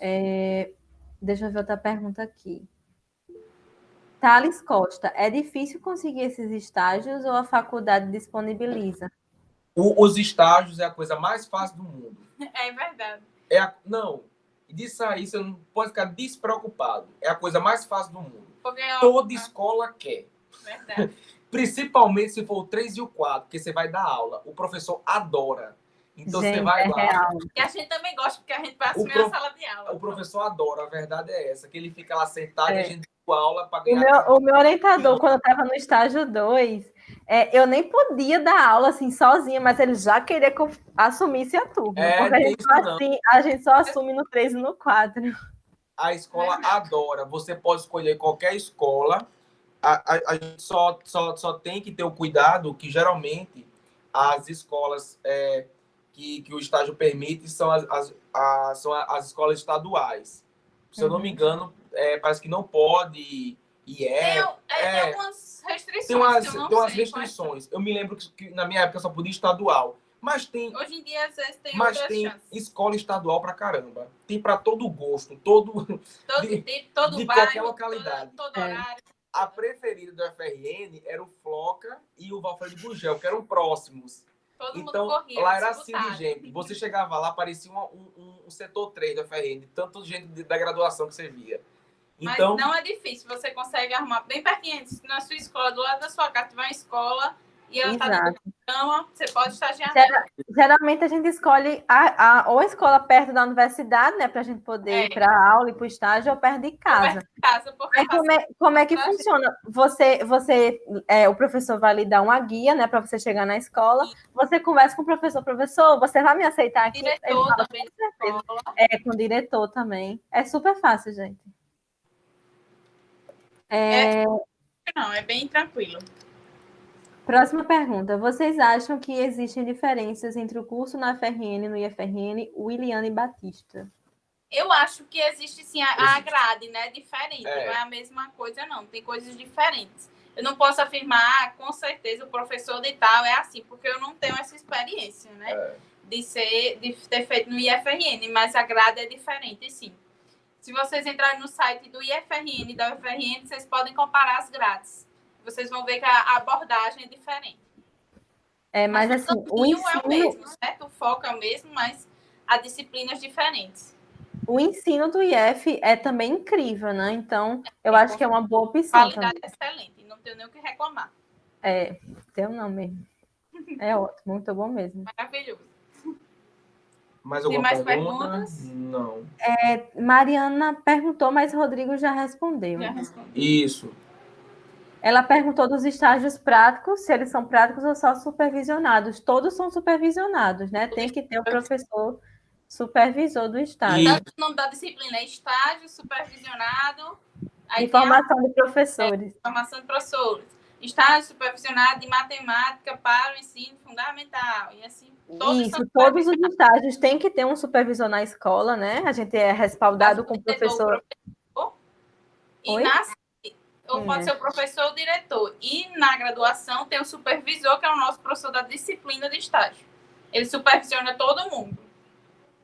Deixa eu ver outra pergunta aqui. Thales Costa, é difícil conseguir esses estágios ou a faculdade disponibiliza? Os estágios é a coisa mais fácil do mundo. É verdade. Não, disso aí você não pode ficar despreocupado. É a coisa mais fácil do mundo. Porque toda escola quer. Verdade. Principalmente se for o 3 e o 4, porque você vai dar aula. O professor adora. Então você vai lá. Real. E a gente também gosta, porque a gente vai assumir a sala de aula. O professor adora, a verdade é essa, que ele fica lá sentado e a gente dá aula para ganhar. O meu orientador, quando eu estava no estágio 2, eu nem podia dar aula assim sozinha, mas ele já queria que eu assumisse a turma. Porque a gente só assume no 3 e no 4. A escola adora. Você pode escolher qualquer escola. A gente só tem que ter o cuidado que, geralmente, as escolas que o estágio permite são as escolas estaduais. Se eu não me engano, parece que não pode... Tem algumas restrições. Tem umas restrições. Eu me lembro que na minha época só podia estadual. Mas tem... Hoje em dia, às vezes, tem outras chances. Escola estadual pra caramba. Tem para todo gosto, todo de bairro, qualquer localidade. Todo horário. A preferida do FRN era o Floca e o Valfredo Gugel, que eram próximos. Todo então, mundo corria, lá era assim de gente. Você chegava lá, parecia um setor 3 do FRN, tanto gente da graduação que você via. Então, mas não é difícil, você consegue arrumar bem pertinho. Na sua escola, do lado da sua casa, tu vai à escola e ela está dentro da cama, você pode estagiar. Geralmente a gente escolhe ou a escola perto da universidade, né, para a gente poder ir para a aula e para o estágio, ou perto de casa. Aí como é que funciona? O professor vai lhe dar uma guia, né, para você chegar na escola. Você conversa com o professor, você vai me aceitar aqui? Diretor fala, também. Com o diretor também. É super fácil, gente. Não, é bem tranquilo. Próxima pergunta. Vocês acham que existem diferenças entre o curso na FRN e no IFRN? Williane Batista. Eu acho que existe sim a grade, né? Diferente. Não é a mesma coisa, não. Tem coisas diferentes. Eu não posso afirmar, com certeza, o professor de tal é assim, porque eu não tenho essa experiência, né? De ter feito no IFRN, mas a grade é diferente, sim. Se vocês entrarem no site do IFRN e da UFRN, vocês podem comparar as grades. Vocês vão ver que a abordagem é diferente. Mas assim, o ensino é o mesmo, certo? O foco é o mesmo, mas há disciplinas diferentes. O ensino do IF é também incrível, né? Então, eu acho que é uma boa opção. Qualidade excelente, não tenho nem o que reclamar. Tenho não mesmo. É ótimo, muito bom mesmo. Maravilhoso. Mais Tem alguma mais pergunta? perguntas? Não. Mariana perguntou, mas Rodrigo já respondeu. Já respondi. Isso. Ela perguntou dos estágios práticos, se eles são práticos ou só supervisionados. Todos são supervisionados, né? Tem que ter o professor supervisor do estágio. Tanto o nome da disciplina é estágio supervisionado. Aí E formação de professores. formação de professores. Estágio supervisionado de matemática para o ensino fundamental. E assim, Todos os estágios têm que ter um supervisor na escola, né? A gente é respaldado com o professor. Ou pode ser o professor ou o diretor. E na graduação tem o supervisor, que é o nosso professor da disciplina de estágio. Ele supervisiona todo mundo.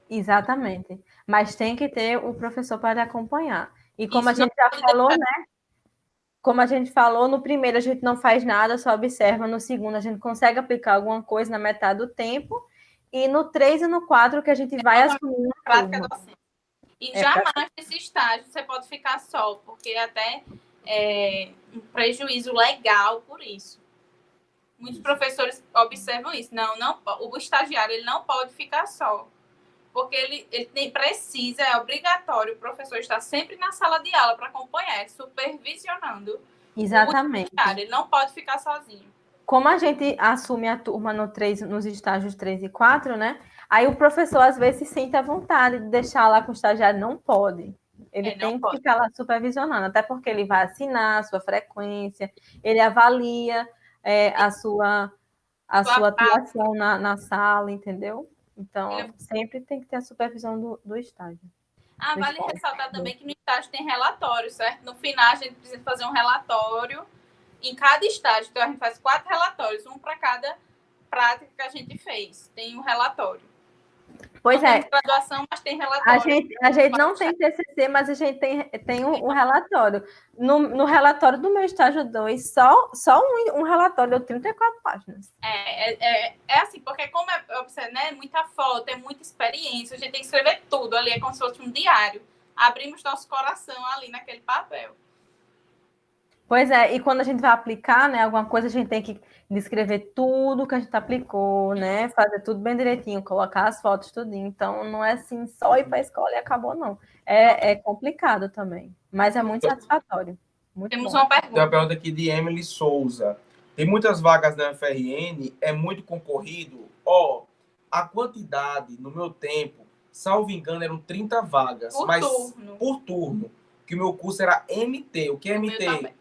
Exatamente. Mas tem que ter o professor para acompanhar. E como a gente já falou, né? Como a gente falou, no primeiro a gente não faz nada, só observa. No segundo a gente consegue aplicar alguma coisa na metade do tempo. E no 3 e no 4 que a gente vai assumir na prática turma. docente. E jamais nesse estágio você pode ficar só, porque até um prejuízo legal por isso. Muitos professores observam isso. O estagiário ele não pode ficar só. Porque ele precisa, é obrigatório o professor estar sempre na sala de aula para acompanhar, supervisionando. Exatamente. Ele não pode ficar sozinho. Como a gente assume a turma nos estágios 3 e 4, né? Aí o professor, às vezes, se sente à vontade de deixar lá com o estagiário. Não pode. Ele tem que ficar lá supervisionando, até porque ele vai assinar a sua frequência, ele avalia a sua atuação na sala, entendeu? Então, sempre tem que ter a supervisão do estágio. Vale ressaltar também que no estágio tem relatório, certo? No final, a gente precisa fazer um relatório em cada estágio. Então, a gente faz 4 relatórios, um para cada prática que a gente fez. Tem um relatório. Pois não tem graduação, mas tem relatório. A gente não tem TCC, mas a gente tem um relatório. No relatório do meu estágio 2, só um relatório deu 34 páginas. É assim, porque como é muita foto, é muita experiência, a gente tem que escrever tudo ali, é como se fosse um diário. Abrimos nosso coração ali naquele papel. Pois é, e quando a gente vai aplicar, né, alguma coisa, a gente tem que descrever tudo que a gente aplicou, né, fazer tudo bem direitinho, colocar as fotos, tudinho. Então, não é assim, só ir para a escola e acabou, não. É complicado também, mas é muito satisfatório. Muito Temos bom. uma pergunta. Tem uma pergunta aqui de Emily Souza. Tem muitas vagas na UFRN, é muito concorrido? A quantidade, no meu tempo, salvo engano, eram 30 vagas. Por turno. Que o meu curso era MT. O que é MT?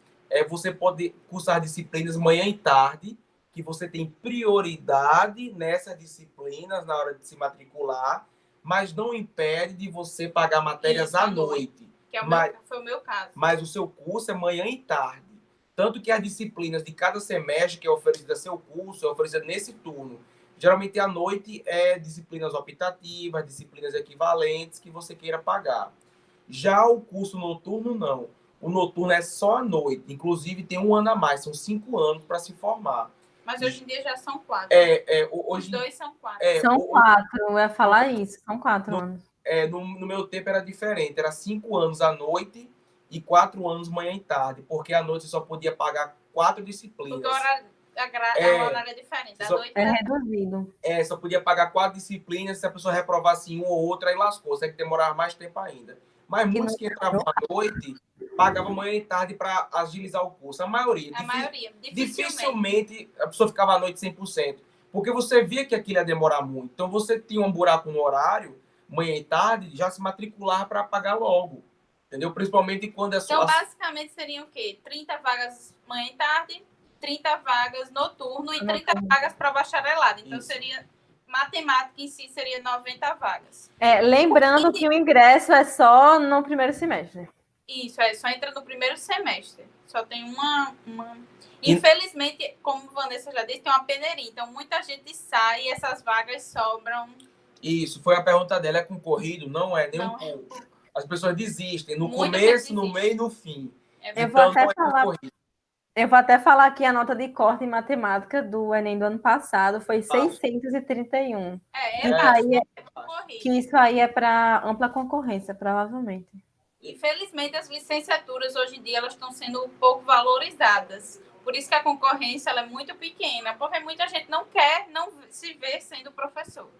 Você pode cursar disciplinas manhã e tarde, que você tem prioridade nessas disciplinas na hora de se matricular, mas não impede de você pagar matérias à noite. Que foi o meu caso. Mas o seu curso é manhã e tarde. Tanto que as disciplinas de cada semestre que é oferecida seu curso, é oferecida nesse turno. Geralmente à noite é disciplinas optativas, disciplinas equivalentes que você queira pagar. Já o curso noturno, não. O noturno é só à noite. Inclusive, tem 1 ano a mais. São 5 anos para se formar. Mas hoje em dia já são 4. Os 2 são 4. São 4, eu ia falar isso. São 4 anos. No meu tempo era diferente. Era 5 anos à noite e 4 anos manhã e tarde. Porque à noite você só podia pagar 4 disciplinas. Porque a horário é diferente. Noite é reduzido. Só podia pagar 4 disciplinas. Se a pessoa reprovasse uma ou outra, aí lascou. Você tem que demorar mais tempo ainda. Mas muitos que entravam à noite pagavam manhã e tarde para agilizar o curso. A maioria. Dificilmente a pessoa ficava à noite 100%. Porque você via que aquilo ia demorar muito. Então, você tinha um buraco no horário, manhã e tarde, já se matricular para pagar logo. Entendeu? Principalmente quando é só... Então, basicamente, seriam o quê? 30 vagas manhã e tarde, 30 vagas noturno e 30 vagas para bacharelado. Então, seria... Matemática em si seria 90 vagas. Lembrando que o ingresso é só no primeiro semestre. Isso, só entra no primeiro semestre. Só tem uma... Infelizmente, como Vanessa já disse, tem uma peneirinha. Então, muita gente sai e essas vagas sobram. Isso, foi a pergunta dela. É concorrido? Não é, nem um pouco. As pessoas desistem no começo, no meio e no fim. Eu vou até falar aqui a nota de corte em matemática do Enem do ano passado, foi 631. Isso aí é para ampla concorrência, provavelmente. Infelizmente, as licenciaturas hoje em dia elas estão sendo um pouco valorizadas. Por isso que a concorrência ela é muito pequena, porque muita gente não quer não se ver sendo professor.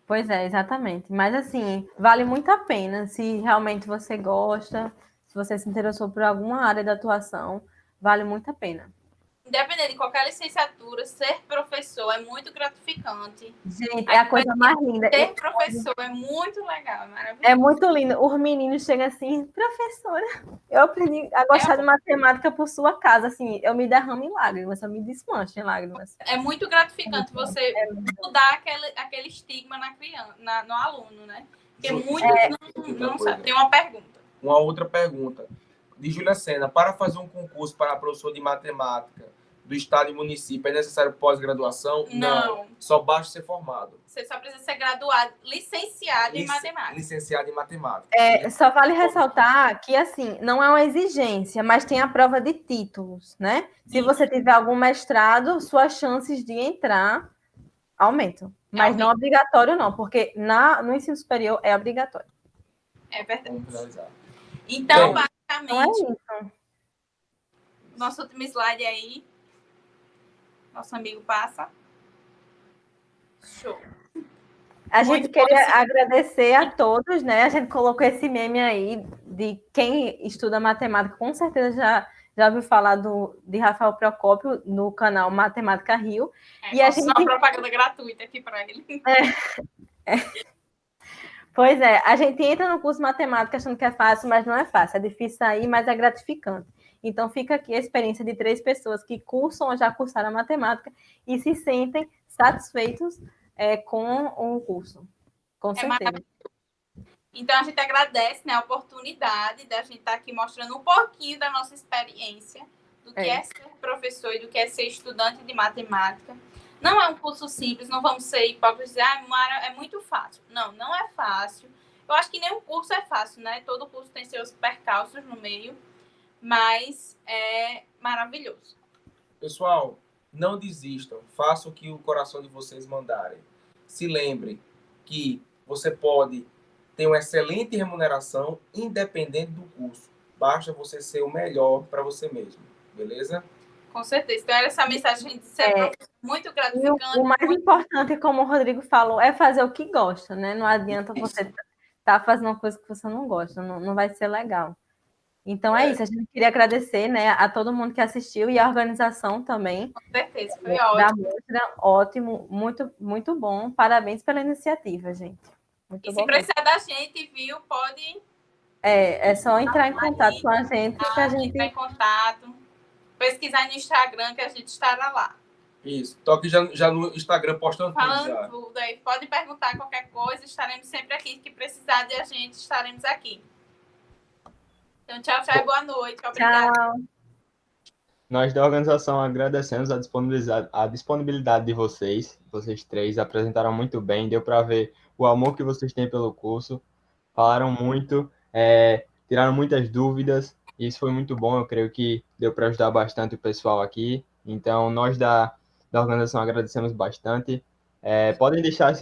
Pois é, exatamente. Mas assim, vale muito a pena se realmente você gosta, se você se interessou por alguma área da atuação, vale muito a pena. Independente de qualquer licenciatura, ser professor é muito gratificante. Gente, é a coisa mais linda. Ser professor é muito legal, é maravilhoso. É muito lindo. Os meninos chegam assim, professora, eu aprendi a gostar de matemática por sua casa. Assim, eu me derramo em lágrimas, eu me desmancho em lágrimas. É muito gratificante você mudar aquele estigma na criança, no aluno, né? Porque muitos não sabem. Tem uma pergunta. Uma outra pergunta. De Júlia Sena, para fazer um concurso para professor de matemática do estado e município, é necessário pós-graduação? Não. Só basta ser formado. Você só precisa ser graduado, licenciado em matemática. Licenciado em matemática. Só vale ressaltar que, assim, não é uma exigência, mas tem a prova de títulos, né? Se você tiver algum mestrado, suas chances de entrar aumentam. Mas não é obrigatório, não, porque no ensino superior é obrigatório. É verdade. Vamos finalizar. Então, Bem, basicamente, nosso último slide aí. Nosso amigo passa. Show. A gente queria agradecer a todos, né? A gente colocou esse meme aí de quem estuda matemática, com certeza já ouviu falar de Rafael Procópio no canal Matemática Rio. E a gente... uma propaganda gratuita aqui para ele. Pois é, a gente entra no curso de matemática achando que é fácil, mas não é fácil. É difícil sair, mas é gratificante. Então, fica aqui a experiência de 3 pessoas que cursam ou já cursaram a matemática e se sentem satisfeitos com o curso. Com certeza. Então, a gente agradece, né, a oportunidade da gente estar aqui mostrando um pouquinho da nossa experiência, do que é ser professor e do que é ser estudante de matemática. Não é um curso simples, não vamos ser hipócritas e dizer, Mara, é muito fácil. Não, não é fácil. Eu acho que nenhum curso é fácil, né? Todo curso tem seus percalços no meio, mas é maravilhoso. Pessoal, não desistam. Façam o que o coração de vocês mandarem. Se lembre que você pode ter uma excelente remuneração independente do curso. Basta você ser o melhor para você mesmo. Beleza? Com certeza. Então, era essa mensagem de ser muito gratificante. O mais importante, como o Rodrigo falou, é fazer o que gosta, né? Não adianta você estar fazendo uma coisa que você não gosta, não vai ser legal. Então é isso, a gente queria agradecer, né, a todo mundo que assistiu e a organização também. Com certeza, foi ótimo. Ótimo, muito, muito bom. Parabéns pela iniciativa, gente. Muito bom. Se precisar da gente, viu, pode... É só entrar em contato com a gente. Que a gente entrar em contato. Pesquisar no Instagram que a gente estará lá. Isso. Tô aqui já no Instagram postando falando tudo aí. Pode perguntar qualquer coisa, estaremos sempre aqui. Se precisar de a gente, estaremos aqui. Então, tchau, tchau e boa noite. Obrigada. Tchau. Nós da organização agradecemos a disponibilidade de vocês. Vocês 3 apresentaram muito bem, deu para ver o amor que vocês têm pelo curso. Falaram muito, tiraram muitas dúvidas. Isso foi muito bom, eu creio que deu para ajudar bastante o pessoal aqui. Então, nós da organização agradecemos bastante. Podem deixar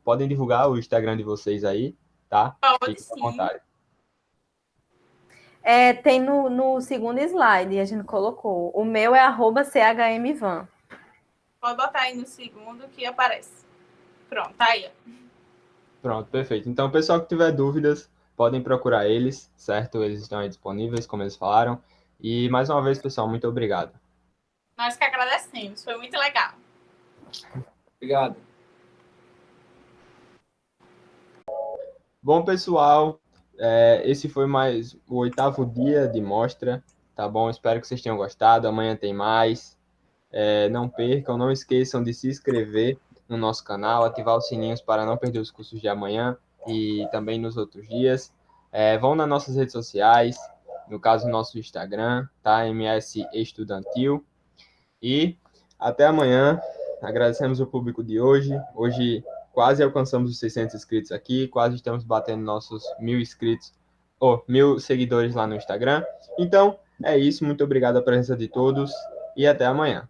podem divulgar o Instagram de vocês aí, tá? Pode, sim. À vontade. Tem no segundo slide, a gente colocou. O meu é @chmvan. Pode botar aí no segundo que aparece. Pronto, tá aí. Pronto, perfeito. Então, o pessoal que tiver dúvidas, podem procurar eles, certo? Eles estão aí disponíveis, como eles falaram. E, mais uma vez, pessoal, muito obrigado. Nós que agradecemos, foi muito legal. Obrigado. Bom, pessoal, esse foi mais o 8º dia de mostra, tá bom? Espero que vocês tenham gostado. Amanhã tem mais. Não percam, não esqueçam de se inscrever no nosso canal, ativar os sininhos para não perder os cursos de amanhã e também nos outros dias. Vão nas nossas redes sociais, no caso, nosso Instagram, tá? MS Estudantil. E até amanhã. Agradecemos o público de hoje. Hoje quase alcançamos os 600 inscritos aqui, quase estamos batendo nossos 1.000 inscritos, 1.000 seguidores lá no Instagram. Então, é isso. Muito obrigado a presença de todos e até amanhã.